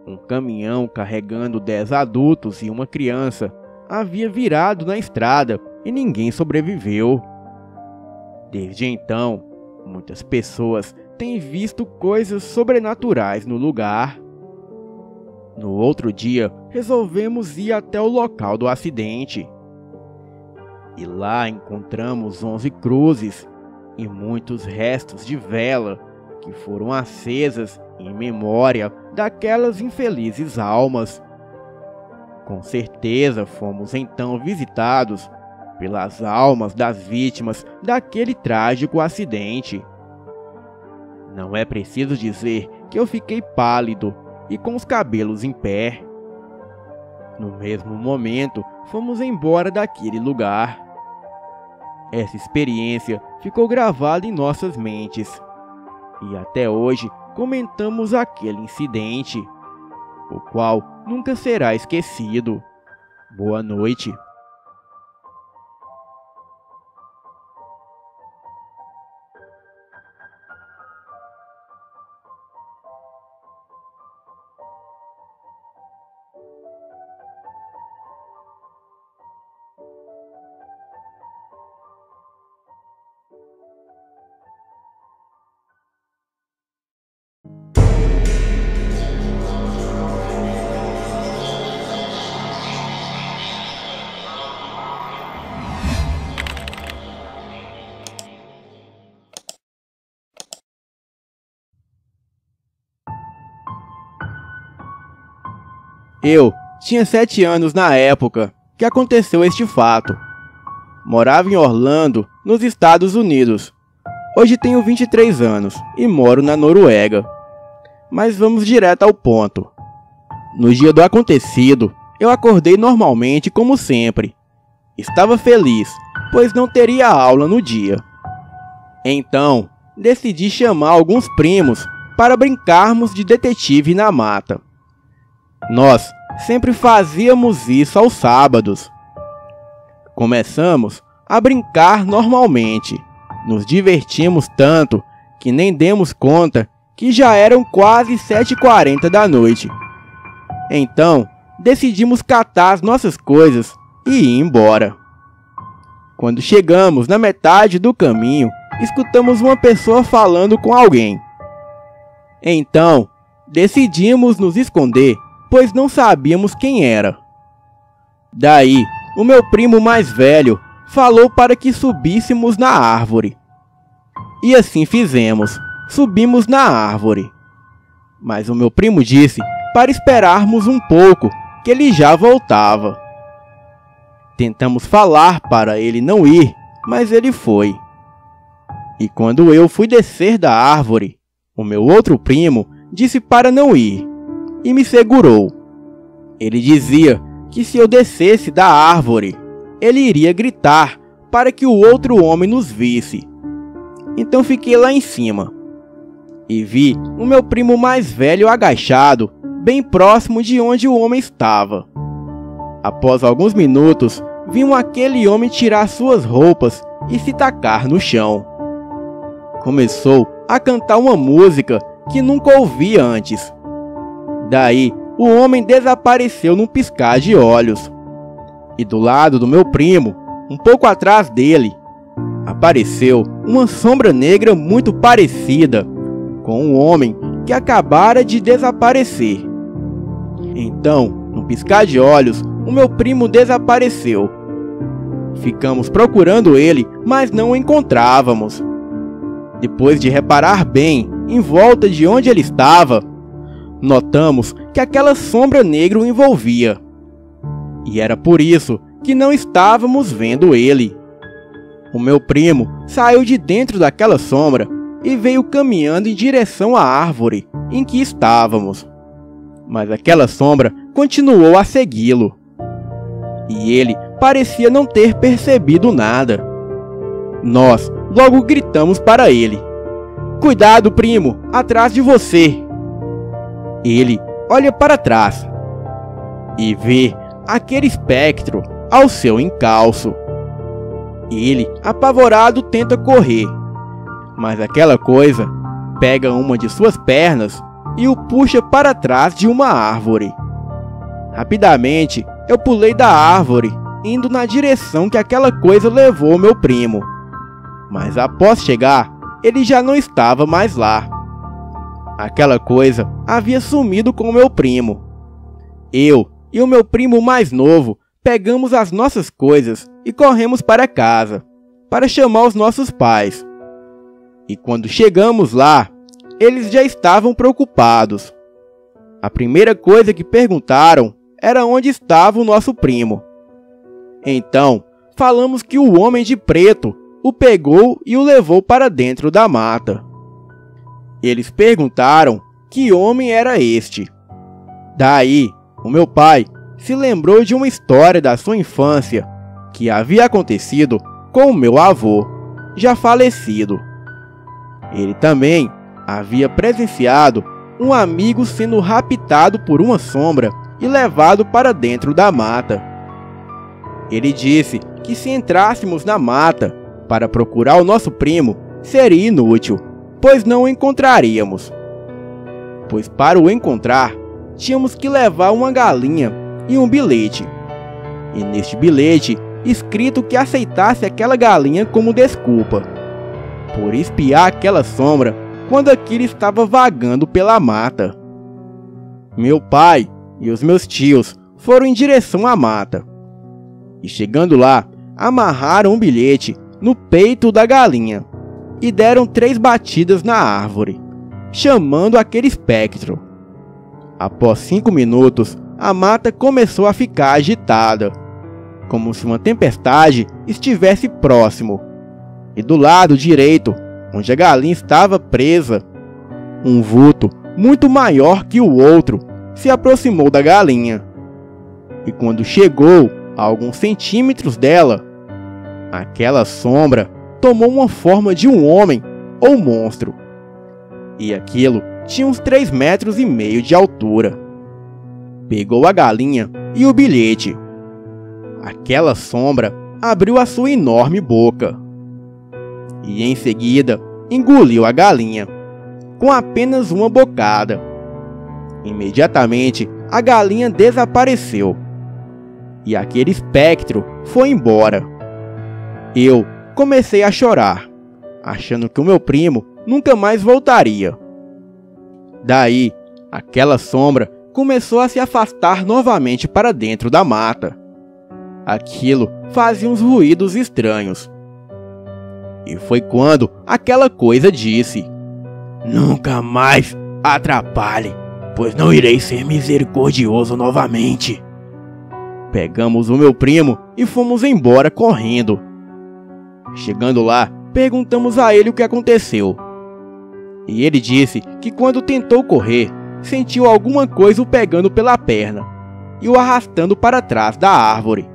um caminhão carregando 10 adultos e uma criança havia virado na estrada e ninguém sobreviveu. Desde então, muitas pessoas têm visto coisas sobrenaturais no lugar. No outro dia, resolvemos ir até o local do acidente. E lá encontramos 11 cruzes e muitos restos de vela que foram acesas em memória daquelas infelizes almas. Com certeza fomos então visitados pelas almas das vítimas daquele trágico acidente. Não é preciso dizer que eu fiquei pálido e com os cabelos em pé. No mesmo momento, fomos embora daquele lugar. Essa experiência ficou gravada em nossas mentes. E até hoje comentamos aquele incidente, o qual nunca será esquecido. Boa noite. Eu tinha 7 anos na época que aconteceu este fato. Morava em Orlando, nos Estados Unidos. Hoje tenho 23 anos e moro na Noruega. Mas vamos direto ao ponto. No dia do acontecido, eu acordei normalmente como sempre. Estava feliz, pois não teria aula no dia. Então, decidi chamar alguns primos para brincarmos de detetive na mata. Nós sempre fazíamos isso aos sábados. Começamos a brincar normalmente. Nos divertimos tanto que nem demos conta que já eram quase 7h40 da noite. Então, decidimos catar as nossas coisas e ir embora. Quando chegamos na metade do caminho, escutamos uma pessoa falando com alguém. Então, decidimos nos esconder, pois não sabíamos quem era. Daí, o meu primo mais velho falou para que subíssemos na árvore. E assim fizemos, subimos na árvore. Mas o meu primo disse para esperarmos um pouco, que ele já voltava. Tentamos falar para ele não ir, mas ele foi. E quando eu fui descer da árvore, o meu outro primo disse para não ir e me segurou. Ele dizia que se eu descesse da árvore, ele iria gritar para que o outro homem nos visse. Então fiquei lá em cima e vi o meu primo mais velho agachado, bem próximo de onde o homem estava. Após alguns minutos, vimos aquele homem tirar suas roupas e se tacar no chão. Começou a cantar uma música que nunca ouvi antes. Daí, o homem desapareceu num piscar de olhos. E do lado do meu primo, um pouco atrás dele, apareceu uma sombra negra muito parecida com um homem que acabara de desaparecer. Então, num piscar de olhos, o meu primo desapareceu. Ficamos procurando ele, mas não o encontrávamos. Depois de reparar bem em volta de onde ele estava, notamos que aquela sombra negra o envolvia. E era por isso que não estávamos vendo ele. O meu primo saiu de dentro daquela sombra e veio caminhando em direção à árvore em que estávamos. Mas aquela sombra continuou a segui-lo. E ele parecia não ter percebido nada. Nós logo gritamos para ele: "Cuidado, primo, atrás de você!" Ele olha para trás e vê aquele espectro ao seu encalço. Ele, apavorado, tenta correr, mas aquela coisa pega uma de suas pernas e o puxa para trás de uma árvore. Rapidamente, eu pulei da árvore, indo na direção que aquela coisa levou meu primo. Mas após chegar, ele já não estava mais lá. Aquela coisa havia sumido com meu primo. Eu e o meu primo mais novo pegamos as nossas coisas e corremos para casa, para chamar os nossos pais. E quando chegamos lá, eles já estavam preocupados. A primeira coisa que perguntaram era onde estava o nosso primo. Então, falamos que o homem de preto o pegou e o levou para dentro da mata. Eles perguntaram que homem era este. Daí, o meu pai se lembrou de uma história da sua infância que havia acontecido com o meu avô, já falecido. Ele também havia presenciado um amigo sendo raptado por uma sombra e levado para dentro da mata. Ele disse que se entrássemos na mata para procurar o nosso primo, seria inútil, pois não o encontraríamos. Pois para o encontrar, tínhamos que levar uma galinha e um bilhete. E neste bilhete, escrito que aceitasse aquela galinha como desculpa por espiar aquela sombra quando aquilo estava vagando pela mata. Meu pai e os meus tios foram em direção à mata. E chegando lá, amarraram um bilhete no peito da galinha e deram 3 batidas na árvore, chamando aquele espectro. Após 5 minutos, a mata começou a ficar agitada, como se uma tempestade estivesse próximo. E do lado direito, onde a galinha estava presa, um vulto muito maior que o outro se aproximou da galinha. E quando chegou a alguns centímetros dela, aquela sombra tomou uma forma de um homem ou monstro. E aquilo tinha uns 3,5 metros de altura. Pegou a galinha e o bilhete. Aquela sombra abriu a sua enorme boca e em seguida engoliu a galinha, com apenas uma bocada. Imediatamente a galinha desapareceu e aquele espectro foi embora. Eu comecei a chorar, achando que o meu primo nunca mais voltaria. Daí, aquela sombra começou a se afastar novamente para dentro da mata. Aquilo fazia uns ruídos estranhos. E foi quando aquela coisa disse: "Nunca mais atrapalhe, pois não irei ser misericordioso novamente." Pegamos o meu primo e fomos embora correndo. Chegando lá, perguntamos a ele o que aconteceu. E ele disse que quando tentou correr, sentiu alguma coisa o pegando pela perna e o arrastando para trás da árvore.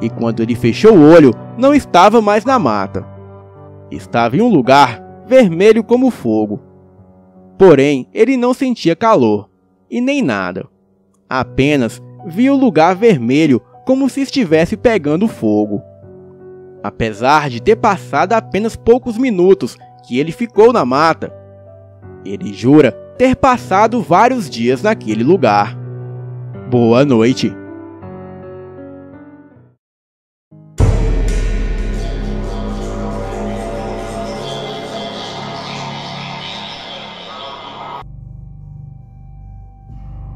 E quando ele fechou o olho, não estava mais na mata. Estava em um lugar vermelho como fogo. Porém, ele não sentia calor e nem nada. Apenas via o lugar vermelho como se estivesse pegando fogo. Apesar de ter passado apenas poucos minutos que ele ficou na mata, ele jura ter passado vários dias naquele lugar. Boa noite.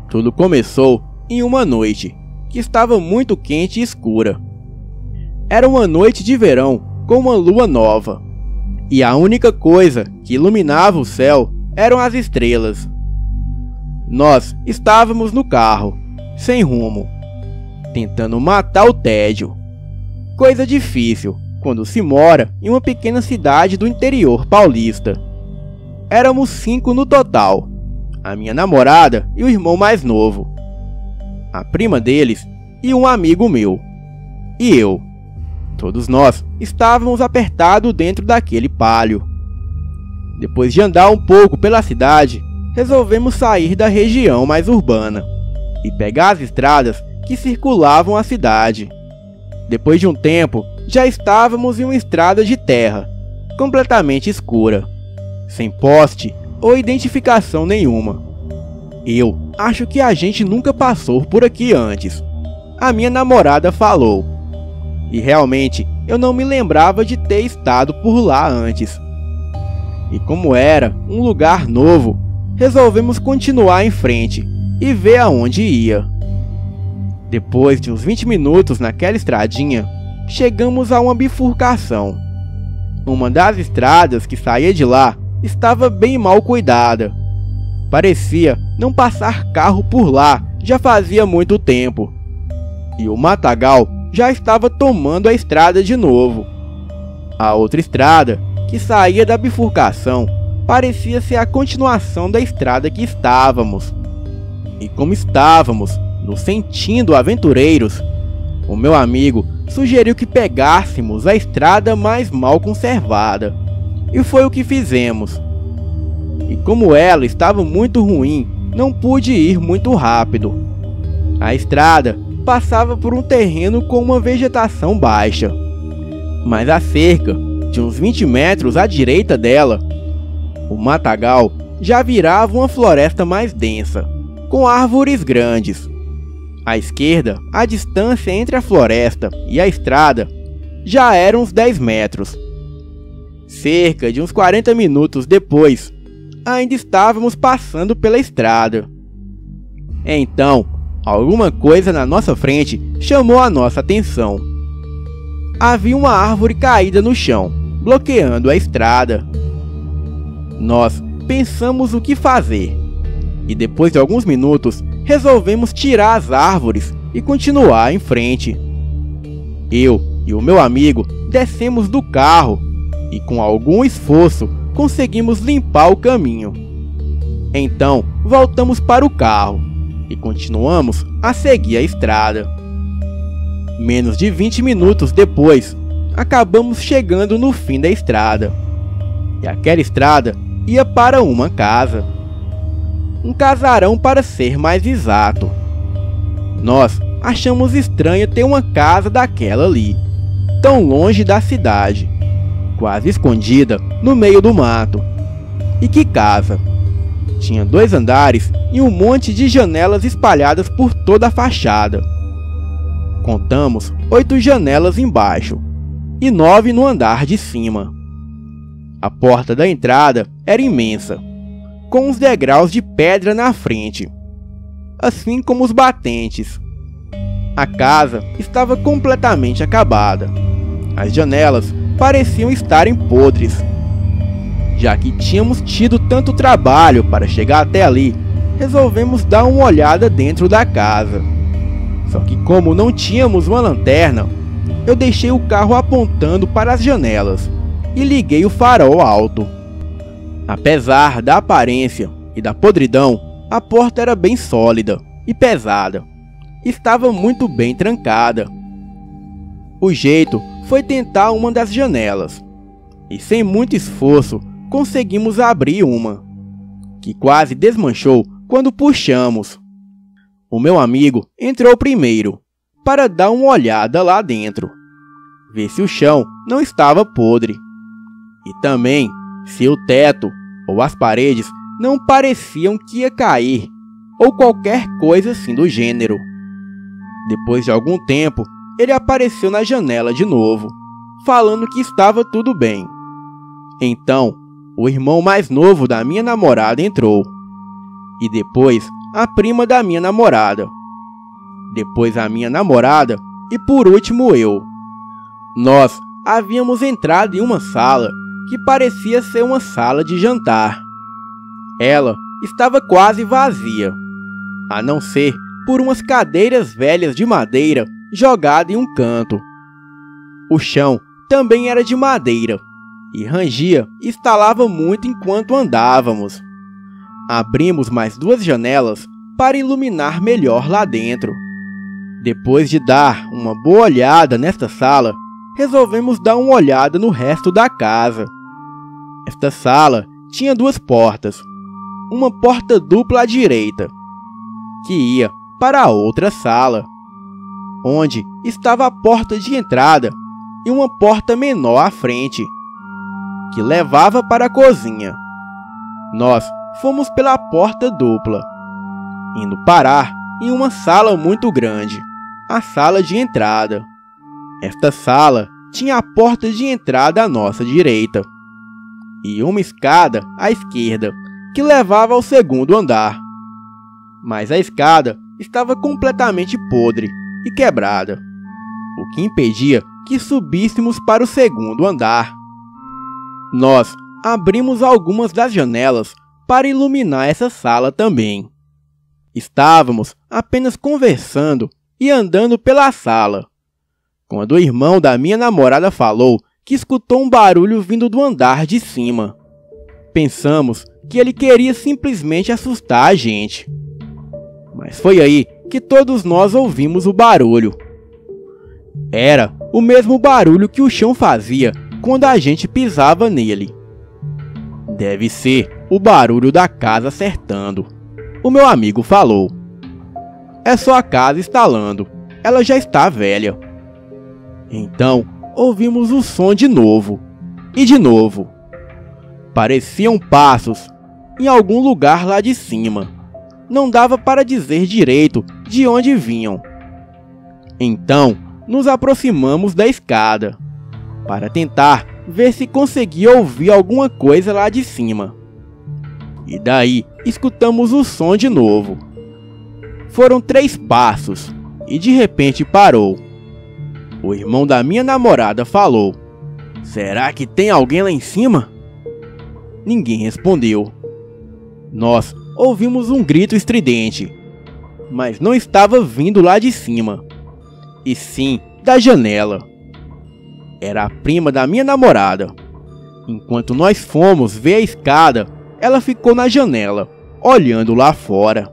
Tudo começou em uma noite que estava muito quente e escura. Era uma noite de verão com uma lua nova, e a única coisa que iluminava o céu eram as estrelas. Nós estávamos no carro, sem rumo, tentando matar o tédio. Coisa difícil quando se mora em uma pequena cidade do interior paulista. Éramos 5 no total: a minha namorada e o irmão mais novo, a prima deles e um amigo meu, e eu. Todos nós estávamos apertados dentro daquele Palio. Depois de andar um pouco pela cidade, resolvemos sair da região mais urbana e pegar as estradas que circulavam a cidade. Depois de um tempo, já estávamos em uma estrada de terra, completamente escura, sem poste ou identificação nenhuma. Eu acho que a gente nunca passou por aqui antes, a minha namorada falou. E realmente eu não me lembrava de ter estado por lá antes. E como era um lugar novo, resolvemos continuar em frente e ver aonde ia. Depois de uns 20 minutos naquela estradinha, chegamos a uma bifurcação. Uma das estradas que saía de lá estava bem mal cuidada. Parecia não passar carro por lá já fazia muito tempo. E o matagal já estava tomando a estrada de novo. A outra estrada, que saía da bifurcação, parecia ser a continuação da estrada que estávamos. E como estávamos nos sentindo aventureiros, o meu amigo sugeriu que pegássemos a estrada mais mal conservada. E foi o que fizemos. E como ela estava muito ruim, não pude ir muito rápido. A estrada passava por um terreno com uma vegetação baixa, mas a cerca de uns 20 metros à direita dela, o matagal já virava uma floresta mais densa, com árvores grandes. À esquerda, a distância entre a floresta e a estrada já era uns 10 metros. Cerca de uns 40 minutos depois, ainda estávamos passando pela estrada. Então, alguma coisa na nossa frente chamou a nossa atenção. Havia uma árvore caída no chão, bloqueando a estrada. Nós pensamos o que fazer, e depois de alguns minutos, resolvemos tirar as árvores e continuar em frente. Eu e o meu amigo descemos do carro e, com algum esforço, conseguimos limpar o caminho. Então voltamos para o carro e continuamos a seguir a estrada. Menos de 20 minutos depois, acabamos chegando no fim da estrada. E aquela estrada ia para uma casa. Um casarão, para ser mais exato. Nós achamos estranho ter uma casa daquela ali, tão longe da cidade, quase escondida no meio do mato. E que casa! Tinha 2 andares e um monte de janelas espalhadas por toda a fachada. Contamos 8 janelas embaixo e 9 no andar de cima. A porta da entrada era imensa, com os degraus de pedra na frente, assim como os batentes. A casa estava completamente acabada. As janelas pareciam estarem podres. Já que tínhamos tido tanto trabalho para chegar até ali, resolvemos dar uma olhada dentro da casa. Só que, como não tínhamos uma lanterna, eu deixei o carro apontando para as janelas e liguei o farol alto. Apesar da aparência e da podridão, a porta era bem sólida e pesada. Estava muito bem trancada. O jeito foi tentar uma das janelas, e sem muito esforço conseguimos abrir uma, que quase desmanchou quando puxamos. O meu amigo entrou primeiro, para dar uma olhada lá dentro, ver se o chão não estava podre, e também se o teto ou as paredes não pareciam que ia cair, ou qualquer coisa assim do gênero. Depois de algum tempo, ele apareceu na janela de novo, falando que estava tudo bem. Então, o irmão mais novo da minha namorada entrou, e depois a prima da minha namorada, depois a minha namorada e por último eu. Nós havíamos entrado em uma sala que parecia ser uma sala de jantar. Ela estava quase vazia, a não ser por umas cadeiras velhas de madeira jogadas em um canto. O chão também era de madeira e rangia e estalava muito enquanto andávamos. Abrimos mais 2 janelas para iluminar melhor lá dentro. Depois de dar uma boa olhada nesta sala, resolvemos dar uma olhada no resto da casa. Esta sala tinha 2 portas, uma porta dupla à direita, que ia para a outra sala, onde estava a porta de entrada, e uma porta menor à frente, que levava para a cozinha. Nós fomos pela porta dupla, indo parar em uma sala muito grande, a sala de entrada. Esta sala tinha a porta de entrada à nossa direita, e uma escada à esquerda, que levava ao segundo andar. Mas a escada estava completamente podre e quebrada, o que impedia que subíssemos para o segundo andar. Nós abrimos algumas das janelas para iluminar essa sala também. Estávamos apenas conversando e andando pela sala, quando o irmão da minha namorada falou que escutou um barulho vindo do andar de cima. Pensamos que ele queria simplesmente assustar a gente. Mas foi aí que todos nós ouvimos o barulho. Era o mesmo barulho que o chão fazia quando a gente pisava nele. Deve ser o barulho da casa acertando, o meu amigo falou. É só a casa estalando, ela já está velha. Então ouvimos o som de novo, e de novo. Pareciam passos em algum lugar lá de cima. Não dava para dizer direito de onde vinham. Então nos aproximamos da escada, para tentar ver se conseguia ouvir alguma coisa lá de cima. E daí escutamos o som de novo. Foram 3 passos e de repente parou. O irmão da minha namorada falou: "Será que tem alguém lá em cima?" Ninguém respondeu. Nós ouvimos um grito estridente. mas não estava vindo lá de cima, e sim da janela. Era a prima da minha namorada. Enquanto nós fomos ver a escada, ela ficou na janela, olhando lá fora.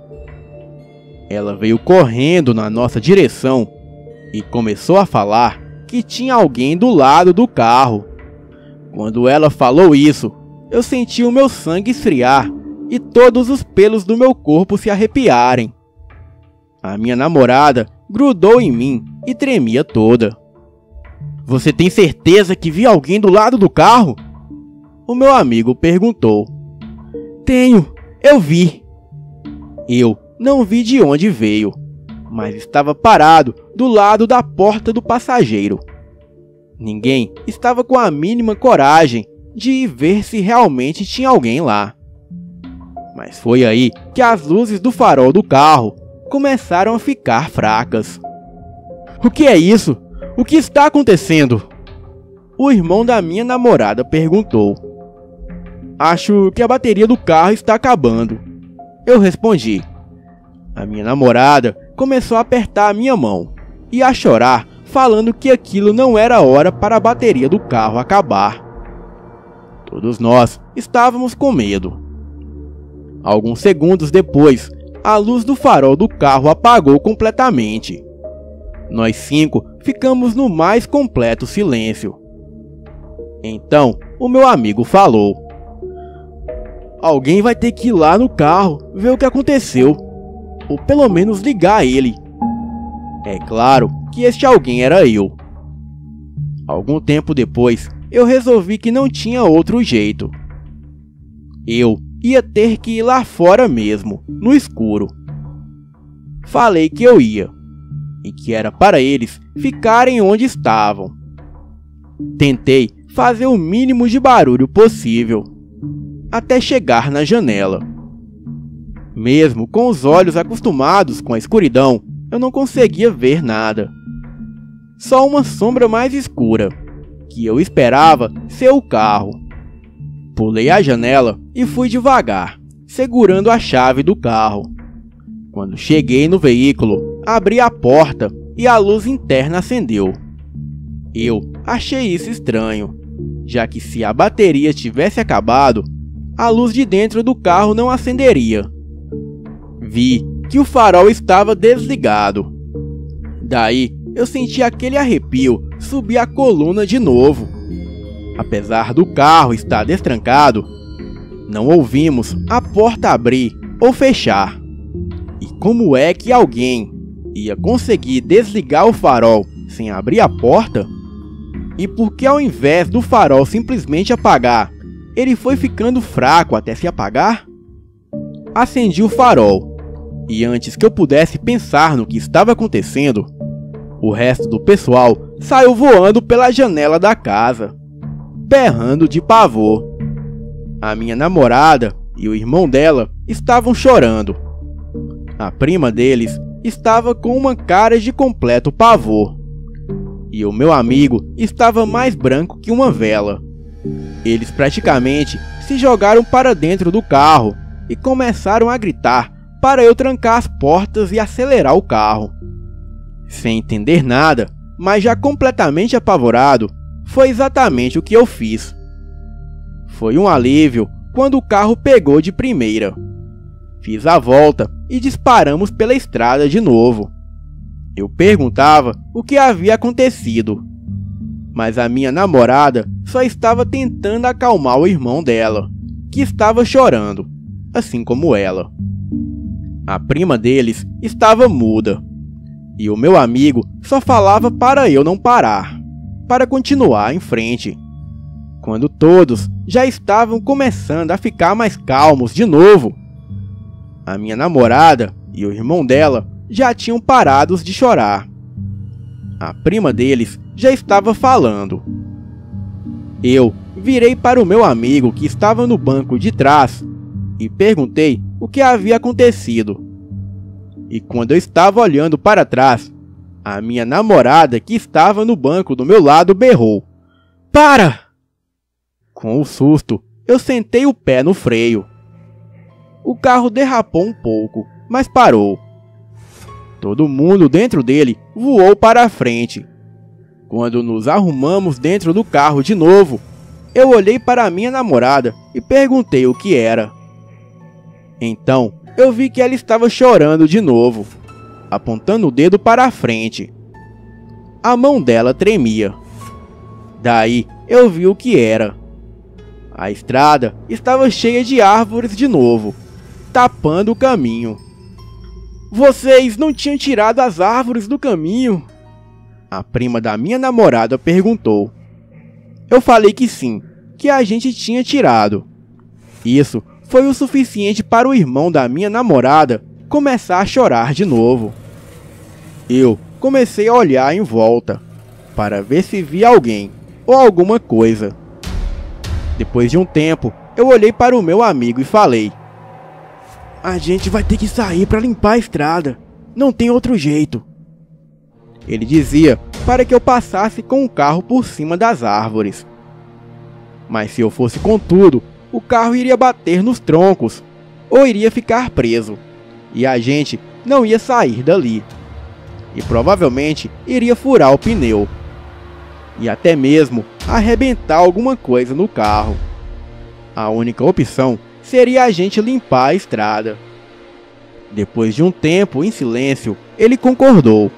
Ela veio correndo na nossa direção e começou a falar que tinha alguém do lado do carro. Quando ela falou isso, eu senti o meu sangue esfriar e todos os pelos do meu corpo se arrepiarem. A minha namorada grudou em mim e tremia toda. "Você tem certeza que viu alguém do lado do carro?" O meu amigo perguntou. "Tenho, eu vi." Eu não vi de onde veio, mas estava parado do lado da porta do passageiro. Ninguém estava com a mínima coragem de ir ver se realmente tinha alguém lá. Mas foi aí que as luzes do farol do carro começaram a ficar fracas. "O que é isso? O que está acontecendo?" O irmão da minha namorada perguntou. "Acho que a bateria do carro está acabando." Eu respondi. A minha namorada começou a apertar a minha mão e a chorar, falando que aquilo não era hora para a bateria do carro acabar. Todos nós estávamos com medo. Alguns segundos depois, a luz do farol do carro apagou completamente. Nós 5 ficamos no mais completo silêncio. Então, o meu amigo falou. "Alguém vai ter que ir lá no carro ver o que aconteceu, ou pelo menos ligar ele." É claro que este alguém era eu. Algum tempo depois, eu resolvi que não tinha outro jeito. Eu ia ter que ir lá fora mesmo, no escuro. Falei que eu ia, e que era para eles ficarem onde estavam. Tentei fazer o mínimo de barulho possível, até chegar na janela. Mesmo com os olhos acostumados com a escuridão, eu não conseguia ver nada. Só uma sombra mais escura, que eu esperava ser o carro. Pulei a janela e fui devagar, segurando a chave do carro. Quando cheguei no veículo, abri a porta e a luz interna acendeu. Eu achei isso estranho, já que se a bateria tivesse acabado, a luz de dentro do carro não acenderia. Vi que o farol estava desligado. Daí eu senti aquele arrepio subir a coluna de novo. Apesar do carro estar destrancado, não ouvimos a porta abrir ou fechar. E como é que alguém ia conseguir desligar o farol sem abrir a porta? E por que ao invés do farol simplesmente apagar, ele foi ficando fraco até se apagar? Acendi o farol, e antes que eu pudesse pensar no que estava acontecendo, o resto do pessoal saiu voando pela janela da casa, berrando de pavor. A minha namorada e o irmão dela estavam chorando. A prima deles estava com uma cara de completo pavor. E o meu amigo estava mais branco que uma vela. Eles praticamente se jogaram para dentro do carro e começaram a gritar para eu trancar as portas e acelerar o carro. Sem entender nada, mas já completamente apavorado, foi exatamente o que eu fiz. Foi um alívio quando o carro pegou de primeira. Fiz a volta e disparamos pela estrada de novo. Eu perguntava o que havia acontecido, mas a minha namorada só estava tentando acalmar o irmão dela, que estava chorando, assim como ela. A prima deles estava muda, e o meu amigo só falava para eu não parar, para continuar em frente. Quando todos já estavam começando a ficar mais calmos de novo, a minha namorada e o irmão dela já tinham parado de chorar. A prima deles já estava falando. Eu virei para o meu amigo que estava no banco de trás e perguntei o que havia acontecido. E quando eu estava olhando para trás, a minha namorada que estava no banco do meu lado berrou: "Para!" Com o susto, eu sentei o pé no freio. O carro derrapou um pouco, mas parou. Todo mundo dentro dele voou para a frente. Quando nos arrumamos dentro do carro de novo, eu olhei para minha namorada e perguntei o que era. Então, eu vi que ela estava chorando de novo, apontando o dedo para a frente. A mão dela tremia. Daí, eu vi o que era. A estrada estava cheia de árvores de novo, tapando o caminho. Vocês não tinham tirado as árvores do caminho? A prima da minha namorada perguntou. Eu falei que sim, que a gente tinha tirado. Isso foi o suficiente para o irmão da minha namorada começar a chorar de novo. Eu comecei a olhar em volta, para ver se via alguém ou alguma coisa. Depois de um tempo, eu olhei para o meu amigo e falei: a gente vai ter que sair para limpar a estrada, não tem outro jeito. Ele dizia para que eu passasse com o carro por cima das árvores. Mas se eu fosse com tudo, o carro iria bater nos troncos, ou iria ficar preso, e a gente não ia sair dali. E provavelmente iria furar o pneu, e até mesmo arrebentar alguma coisa no carro. A única opção seria a gente limpar a estrada. Depois de um tempo em silêncio, ele concordou.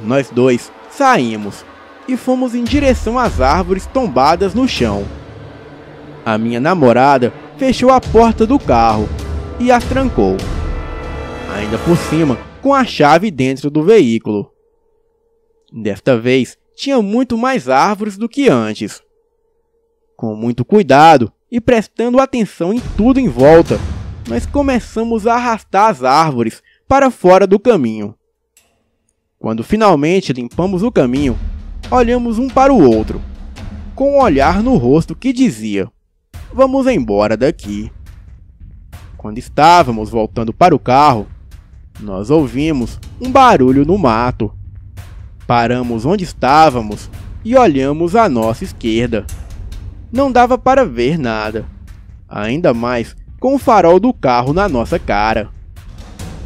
Nós dois saímos e fomos em direção às árvores tombadas no chão. A minha namorada fechou a porta do carro e as trancou, ainda por cima com a chave dentro do veículo. Desta vez tinha muito mais árvores do que antes. Com muito cuidado e prestando atenção em tudo em volta, nós começamos a arrastar as árvores para fora do caminho. Quando finalmente limpamos o caminho, olhamos um para o outro, com um olhar no rosto que dizia: vamos embora daqui. Quando estávamos voltando para o carro, nós ouvimos um barulho no mato. Paramos onde estávamos e olhamos à nossa esquerda. Não dava para ver nada, ainda mais com o farol do carro na nossa cara.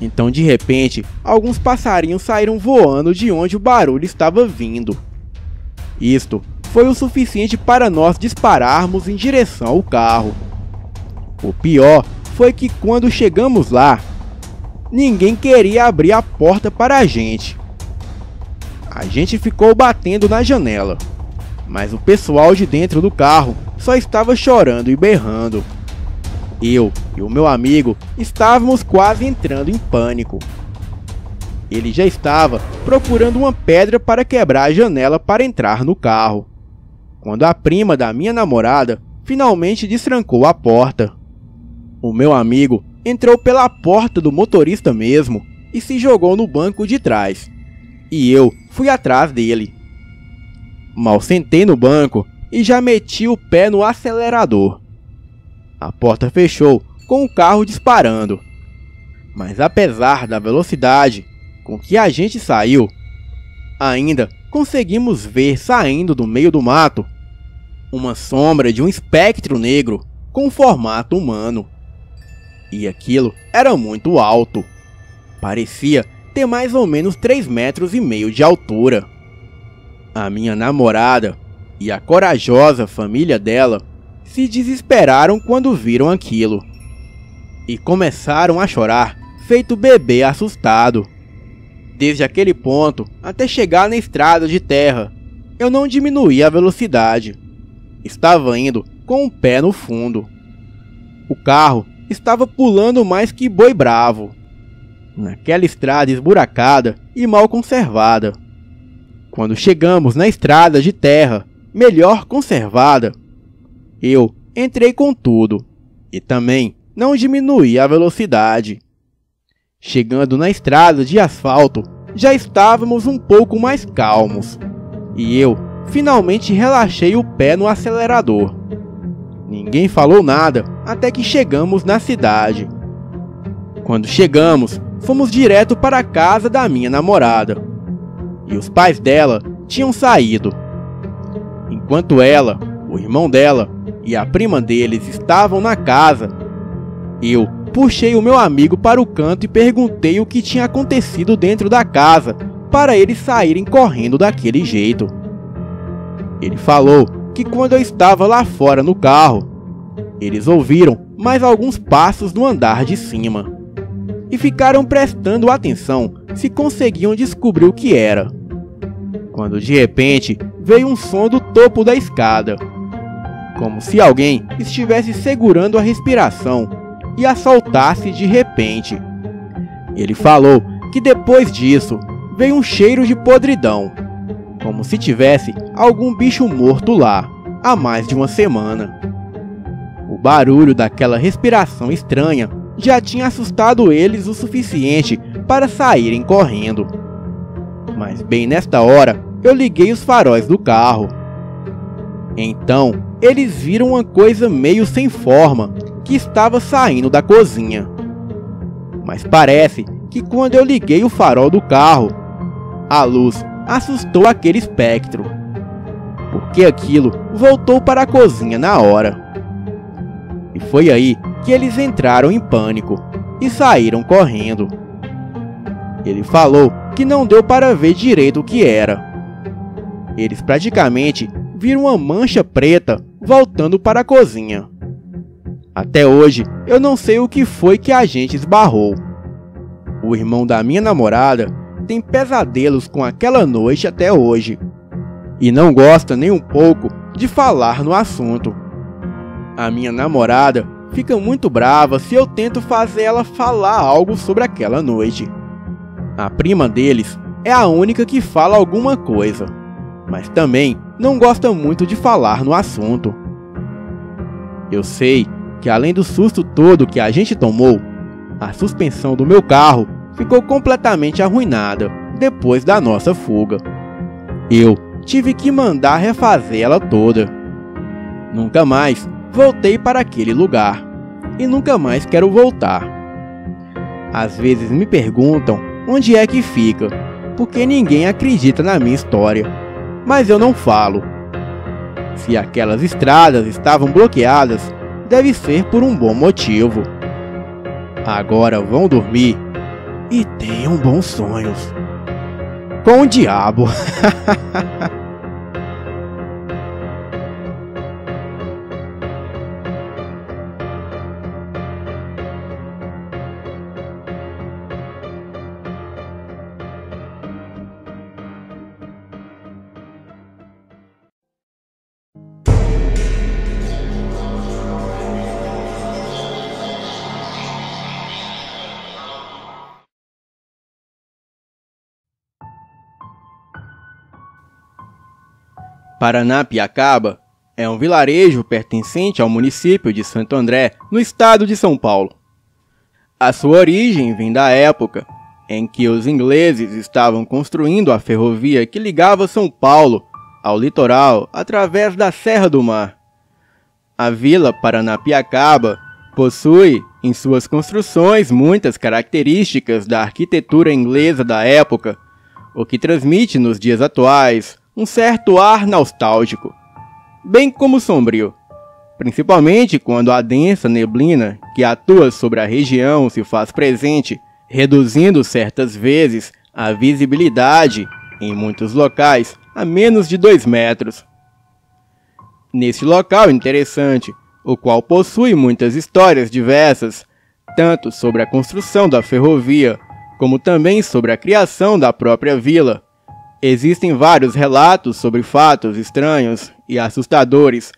Então, de repente, alguns passarinhos saíram voando de onde o barulho estava vindo. Isto foi o suficiente para nós dispararmos em direção ao carro. O pior foi que quando chegamos lá, ninguém queria abrir a porta para a gente. A gente ficou batendo na janela, mas o pessoal de dentro do carro só estava chorando e berrando. Eu e o meu amigo estávamos quase entrando em pânico. Ele já estava procurando uma pedra para quebrar a janela para entrar no carro, quando a prima da minha namorada finalmente destrancou a porta. O meu amigo entrou pela porta do motorista mesmo e se jogou no banco de trás, e eu fui atrás dele. Mal sentei no banco e já meti o pé no acelerador. A porta fechou com o carro disparando, mas apesar da velocidade com que a gente saiu, ainda conseguimos ver saindo do meio do mato uma sombra de um espectro negro com formato humano. E aquilo era muito alto. Parecia ter mais ou menos 3,5 metros de altura. A minha namorada e a corajosa família dela se desesperaram quando viram aquilo e começaram a chorar feito bebê assustado. Desde aquele ponto até chegar na estrada de terra, eu não diminuí a velocidade. Estava indo com o pé no fundo. O carro estava pulando mais que boi bravo, naquela estrada esburacada e mal conservada. Quando chegamos na estrada de terra, melhor conservada, eu entrei com tudo e também não diminuí a velocidade. Chegando na estrada de asfalto, já estávamos um pouco mais calmos e eu finalmente relaxei o pé no acelerador. Ninguém falou nada até que chegamos na cidade. Quando chegamos, fomos direto para a casa da minha namorada e os pais dela tinham saído. Enquanto ela, o irmão dela e a prima deles estavam na casa, eu puxei o meu amigo para o canto e perguntei o que tinha acontecido dentro da casa para eles saírem correndo daquele jeito. Ele falou que quando eu estava lá fora no carro, eles ouviram mais alguns passos no andar de cima e ficaram prestando atenção se conseguiam descobrir o que era. Quando de repente veio um som do topo da escada, como se alguém estivesse segurando a respiração e a soltasse de repente. Ele falou que depois disso veio um cheiro de podridão, como se tivesse algum bicho morto lá há mais de uma semana. O barulho daquela respiração estranha já tinha assustado eles o suficiente para saírem correndo. Mas bem nesta hora eu liguei os faróis do carro. Então eles viram uma coisa meio sem forma que estava saindo da cozinha. Mas parece que quando eu liguei o farol do carro, a luz assustou aquele espectro, porque aquilo voltou para a cozinha na hora. E foi aí que eles entraram em pânico e saíram correndo. Ele falou que não deu para ver direito o que era. Eles praticamente viram uma mancha preta voltando para a cozinha. Até hoje eu não sei o que foi que a gente esbarrou. O irmão da minha namorada tem pesadelos com aquela noite até hoje e não gosta nem um pouco de falar no assunto. A minha namorada fica muito brava se eu tento fazer ela falar algo sobre aquela noite. A prima deles é a única que fala alguma coisa, mas também não gosta muito de falar no assunto. Eu sei que além do susto todo que a gente tomou, a suspensão do meu carro ficou completamente arruinada depois da nossa fuga. Eu tive que mandar refazer ela toda. Nunca mais voltei para aquele lugar e nunca mais quero voltar. Às vezes me perguntam onde é que fica, porque ninguém acredita na minha história, mas eu não falo. Se aquelas estradas estavam bloqueadas, deve ser por um bom motivo. Agora vão dormir e tenham bons sonhos. Com o diabo. Paranapiacaba é um vilarejo pertencente ao município de Santo André, no estado de São Paulo. A sua origem vem da época em que os ingleses estavam construindo a ferrovia que ligava São Paulo ao litoral através da Serra do Mar. A Vila Paranapiacaba possui em suas construções muitas características da arquitetura inglesa da época, o que transmite nos dias atuais um certo ar nostálgico, bem como sombrio, principalmente quando a densa neblina que atua sobre a região se faz presente, reduzindo certas vezes a visibilidade, em muitos locais, a menos de 2 metros. Neste local interessante, o qual possui muitas histórias diversas, tanto sobre a construção da ferrovia, como também sobre a criação da própria vila, existem vários relatos sobre fatos estranhos e assustadores,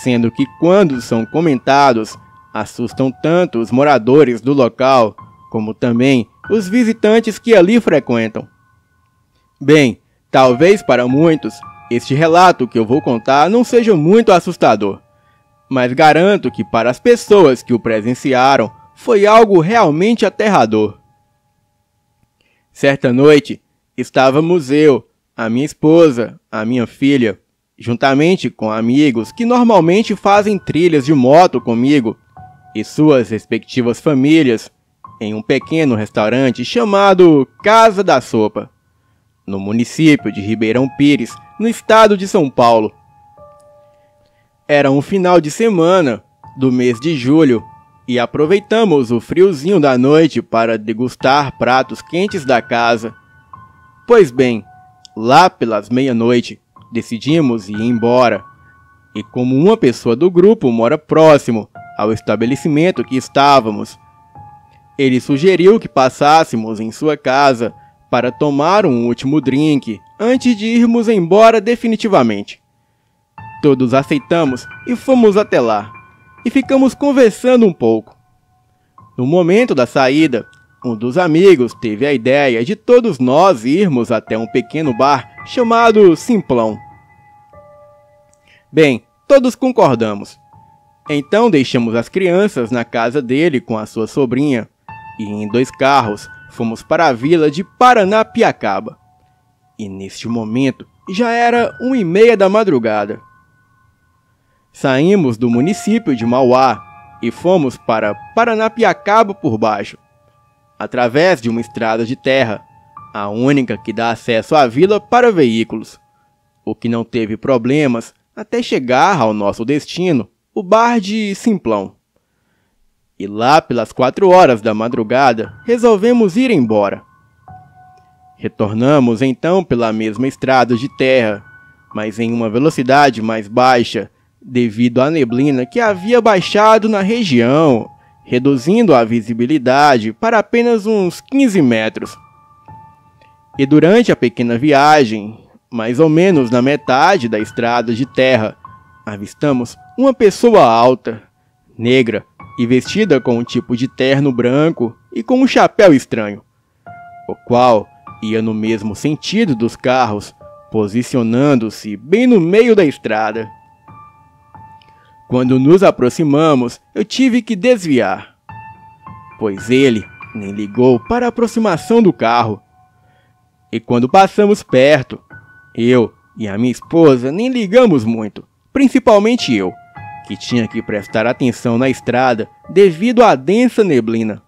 sendo que quando são comentados, assustam tanto os moradores do local, como também os visitantes que ali frequentam. Bem, talvez para muitos, este relato que eu vou contar não seja muito assustador, mas garanto que para as pessoas que o presenciaram, foi algo realmente aterrador. Certa noite, estávamos eu, a minha esposa, a minha filha, juntamente com amigos que normalmente fazem trilhas de moto comigo e suas respectivas famílias, em um pequeno restaurante chamado Casa da Sopa, no município de Ribeirão Pires, no estado de São Paulo. Era um final de semana do mês de julho e aproveitamos o friozinho da noite para degustar pratos quentes da casa. Pois bem, lá pelas meia-noite, decidimos ir embora. E como uma pessoa do grupo mora próximo ao estabelecimento que estávamos, ele sugeriu que passássemos em sua casa para tomar um último drink antes de irmos embora definitivamente. Todos aceitamos e fomos até lá, e ficamos conversando um pouco. No momento da saída, um dos amigos teve a ideia de todos nós irmos até um pequeno bar chamado Simplão. Bem, todos concordamos. Então deixamos as crianças na casa dele com a sua sobrinha, e em 2 carros fomos para a vila de Paranapiacaba. E neste momento já era 1h30 da madrugada. Saímos do município de Mauá e fomos para Paranapiacaba por baixo, através de uma estrada de terra, a única que dá acesso à vila para veículos, o que não teve problemas até chegar ao nosso destino, o bar de Simplão. E lá pelas 4 horas da madrugada, resolvemos ir embora. Retornamos então pela mesma estrada de terra, mas em uma velocidade mais baixa, devido à neblina que havia baixado na região, reduzindo a visibilidade para apenas uns 15 metros. E durante a pequena viagem, mais ou menos na metade da estrada de terra, avistamos uma pessoa alta, negra e vestida com um tipo de terno branco e com um chapéu estranho, o qual ia no mesmo sentido dos carros, posicionando-se bem no meio da estrada. Quando nos aproximamos, eu tive que desviar, pois ele nem ligou para a aproximação do carro. E quando passamos perto, eu e a minha esposa nem ligamos muito, principalmente eu, que tinha que prestar atenção na estrada devido à densa neblina.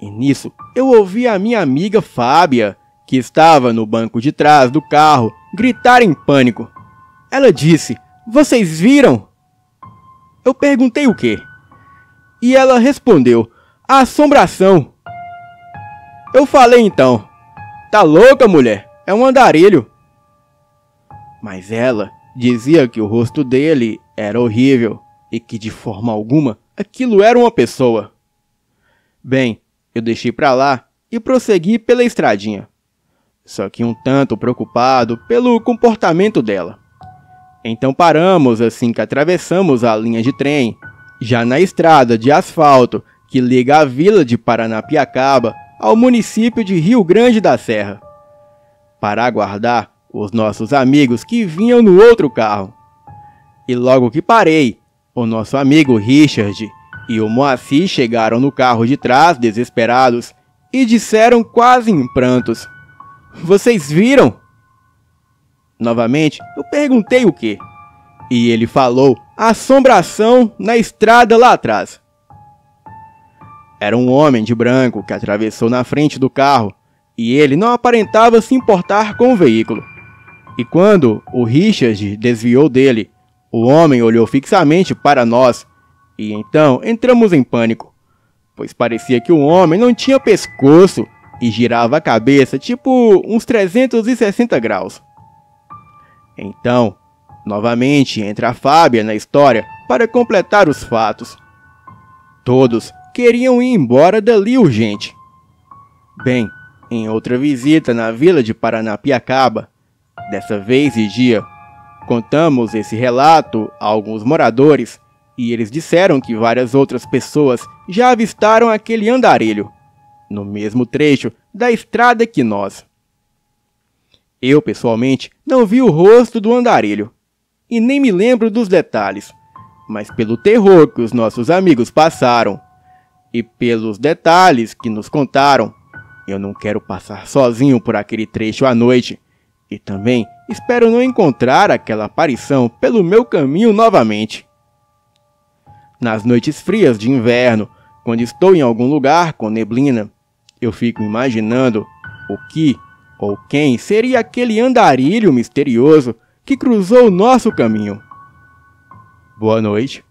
E nisso eu ouvi a minha amiga Fábia, que estava no banco de trás do carro, gritar em pânico. Ela disse: "Vocês viram?" Eu perguntei o quê? E ela respondeu: "A assombração." Eu falei então: "Tá louca, mulher? É um andarilho." Mas ela dizia que o rosto dele era horrível e que de forma alguma aquilo era uma pessoa. Bem, eu deixei pra lá e prossegui pela estradinha, só que um tanto preocupado pelo comportamento dela. Então paramos assim que atravessamos a linha de trem, já na estrada de asfalto que liga a vila de Paranapiacaba ao município de Rio Grande da Serra, para aguardar os nossos amigos que vinham no outro carro. E logo que parei, o nosso amigo Richard e o Moacir chegaram no carro de trás desesperados e disseram quase em prantos: "Vocês viram?" Novamente, eu perguntei o quê? E ele falou: "A assombração na estrada lá atrás." Era um homem de branco que atravessou na frente do carro, e ele não aparentava se importar com o veículo. E quando o Richard desviou dele, o homem olhou fixamente para nós, e então entramos em pânico, pois parecia que o homem não tinha pescoço e girava a cabeça tipo uns 360 graus. Então, novamente entra a Fábia na história para completar os fatos. Todos queriam ir embora dali urgente. Bem, em outra visita na vila de Paranapiacaba, dessa vez e dia, contamos esse relato a alguns moradores e eles disseram que várias outras pessoas já avistaram aquele andarilho, no mesmo trecho da estrada que nós. Eu, pessoalmente, não vi o rosto do andarilho, e nem me lembro dos detalhes, mas pelo terror que os nossos amigos passaram, e pelos detalhes que nos contaram, eu não quero passar sozinho por aquele trecho à noite, e também espero não encontrar aquela aparição pelo meu caminho novamente. Nas noites frias de inverno, quando estou em algum lugar com neblina, eu fico imaginando o que ou quem seria aquele andarilho misterioso que cruzou o nosso caminho. Boa noite.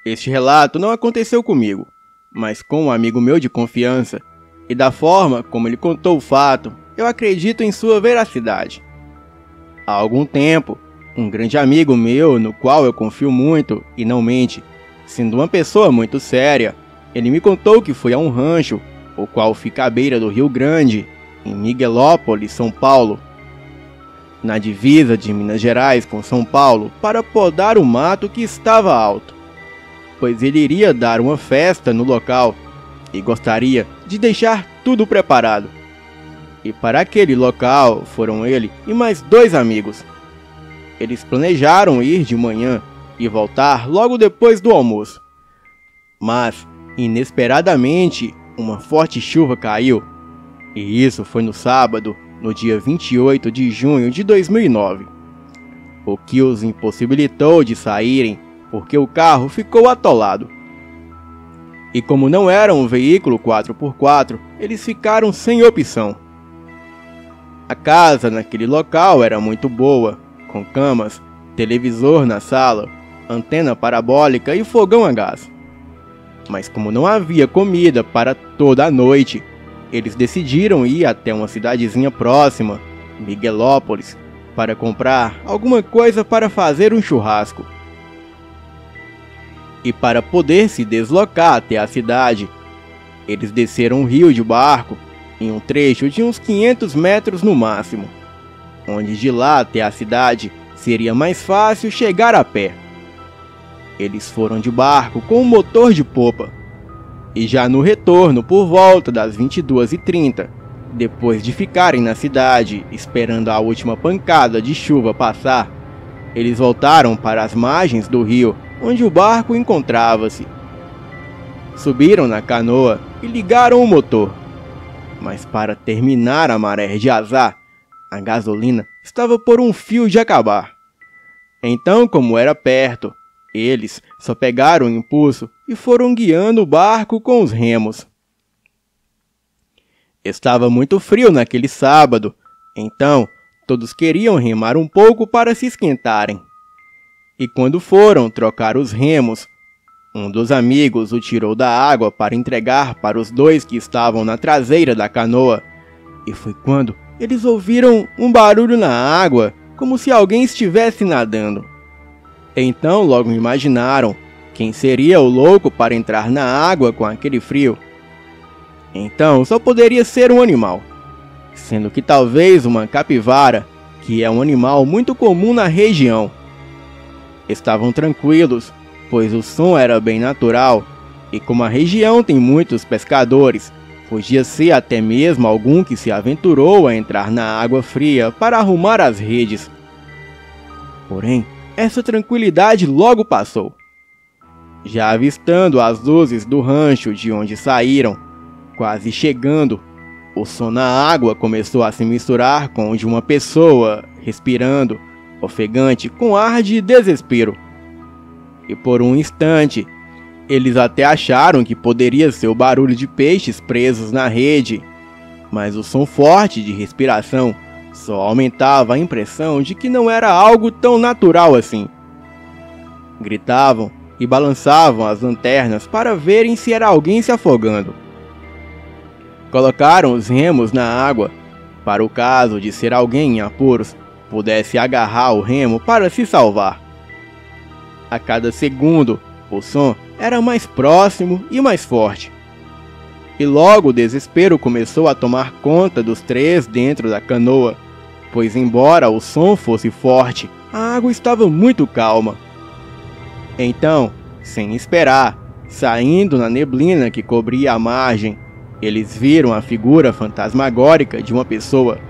Este relato não aconteceu comigo, mas com um amigo meu de confiança, e da forma como ele contou o fato, eu acredito em sua veracidade. Há algum tempo, um grande amigo meu, no qual eu confio muito e não mente, sendo uma pessoa muito séria, ele me contou que foi a um rancho, o qual fica à beira do Rio Grande, em Miguelópolis, São Paulo, na divisa de Minas Gerais com São Paulo, para podar o mato que estava alto, pois ele iria dar uma festa no local e gostaria de deixar tudo preparado. E para aquele local foram ele e mais 2 amigos. Eles planejaram ir de manhã e voltar logo depois do almoço. Mas, inesperadamente, uma forte chuva caiu. E isso foi no sábado, no dia 28 de junho de 2009. O que os impossibilitou de saírem, porque o carro ficou atolado. E como não era um veículo 4x4, eles ficaram sem opção. A casa naquele local era muito boa, com camas, televisor na sala, antena parabólica e fogão a gás. Mas como não havia comida para toda a noite, eles decidiram ir até uma cidadezinha próxima, Miguelópolis, para comprar alguma coisa para fazer um churrasco. E para poder se deslocar até a cidade, eles desceram um rio de barco em um trecho de uns 500 metros no máximo, onde de lá até a cidade seria mais fácil chegar a pé. Eles foram de barco com um motor de popa, e já no retorno por volta das 22h30, depois de ficarem na cidade esperando a última pancada de chuva passar, eles voltaram para as margens do rio onde o barco encontrava-se. Subiram na canoa e ligaram o motor. Mas para terminar a maré de azar, a gasolina estava por um fio de acabar. Então, como era perto, eles só pegaram o impulso e foram guiando o barco com os remos. Estava muito frio naquele sábado, então todos queriam remar um pouco para se esquentarem. E quando foram trocar os remos, um dos amigos o tirou da água para entregar para os 2 que estavam na traseira da canoa, e foi quando eles ouviram um barulho na água, como se alguém estivesse nadando. Então logo imaginaram quem seria o louco para entrar na água com aquele frio. Então só poderia ser um animal, sendo que talvez uma capivara, que é um animal muito comum na região. Estavam tranquilos, pois o som era bem natural, e como a região tem muitos pescadores, podia ser até mesmo algum que se aventurou a entrar na água fria para arrumar as redes. Porém, essa tranquilidade logo passou. Já avistando as luzes do rancho de onde saíram, quase chegando, o som na água começou a se misturar com o de uma pessoa respirando, ofegante, com ar de desespero. E por um instante, eles até acharam que poderia ser o barulho de peixes presos na rede, mas o som forte de respiração só aumentava a impressão de que não era algo tão natural assim. Gritavam e balançavam as lanternas para verem se era alguém se afogando. Colocaram os remos na água, para o caso de ser alguém em apuros, pudesse agarrar o remo para se salvar. A cada segundo, o som era mais próximo e mais forte. E logo o desespero começou a tomar conta dos 3 dentro da canoa, pois embora o som fosse forte, a água estava muito calma. Então, sem esperar, saindo na neblina que cobria a margem, eles viram a figura fantasmagórica de uma pessoa,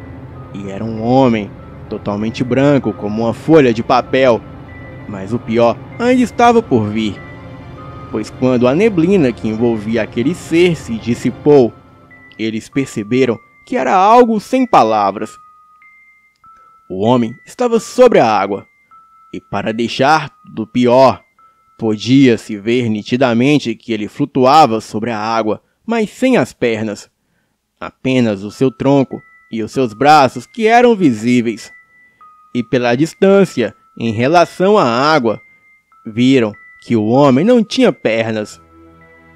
e era um homem, totalmente branco como uma folha de papel. Mas o pior ainda estava por vir, pois quando a neblina que envolvia aquele ser se dissipou, eles perceberam que era algo sem palavras. O homem estava sobre a água, e para deixar do pior, podia-se ver nitidamente que ele flutuava sobre a água, mas sem as pernas. Apenas o seu tronco e os seus braços que eram visíveis. E pela distância, em relação à água, viram que o homem não tinha pernas.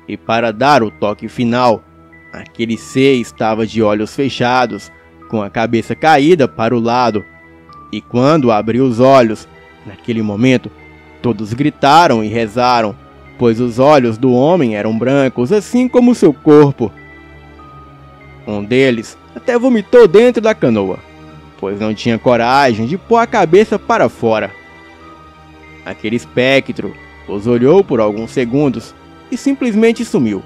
E para dar o toque final, aquele ser estava de olhos fechados, com a cabeça caída para o lado. E quando abriu os olhos, naquele momento, todos gritaram e rezaram, pois os olhos do homem eram brancos, assim como seu corpo. Um deles até vomitou dentro da canoa, pois não tinha coragem de pôr a cabeça para fora. Aquele espectro os olhou por alguns segundos e simplesmente sumiu,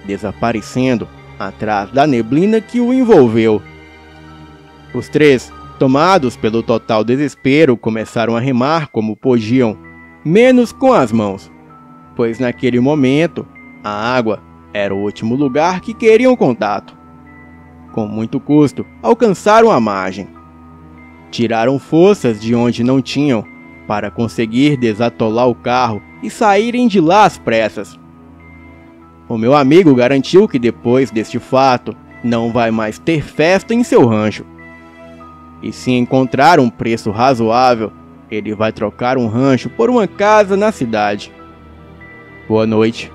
desaparecendo atrás da neblina que o envolveu. Os três, tomados pelo total desespero, começaram a remar como podiam, menos com as mãos, pois naquele momento a água era o último lugar que queriam contato. Com muito custo, alcançaram a margem. Tiraram forças de onde não tinham para conseguir desatolar o carro e saírem de lá às pressas. O meu amigo garantiu que depois deste fato não vai mais ter festa em seu rancho. E se encontrar um preço razoável, ele vai trocar um rancho por uma casa na cidade. Boa noite.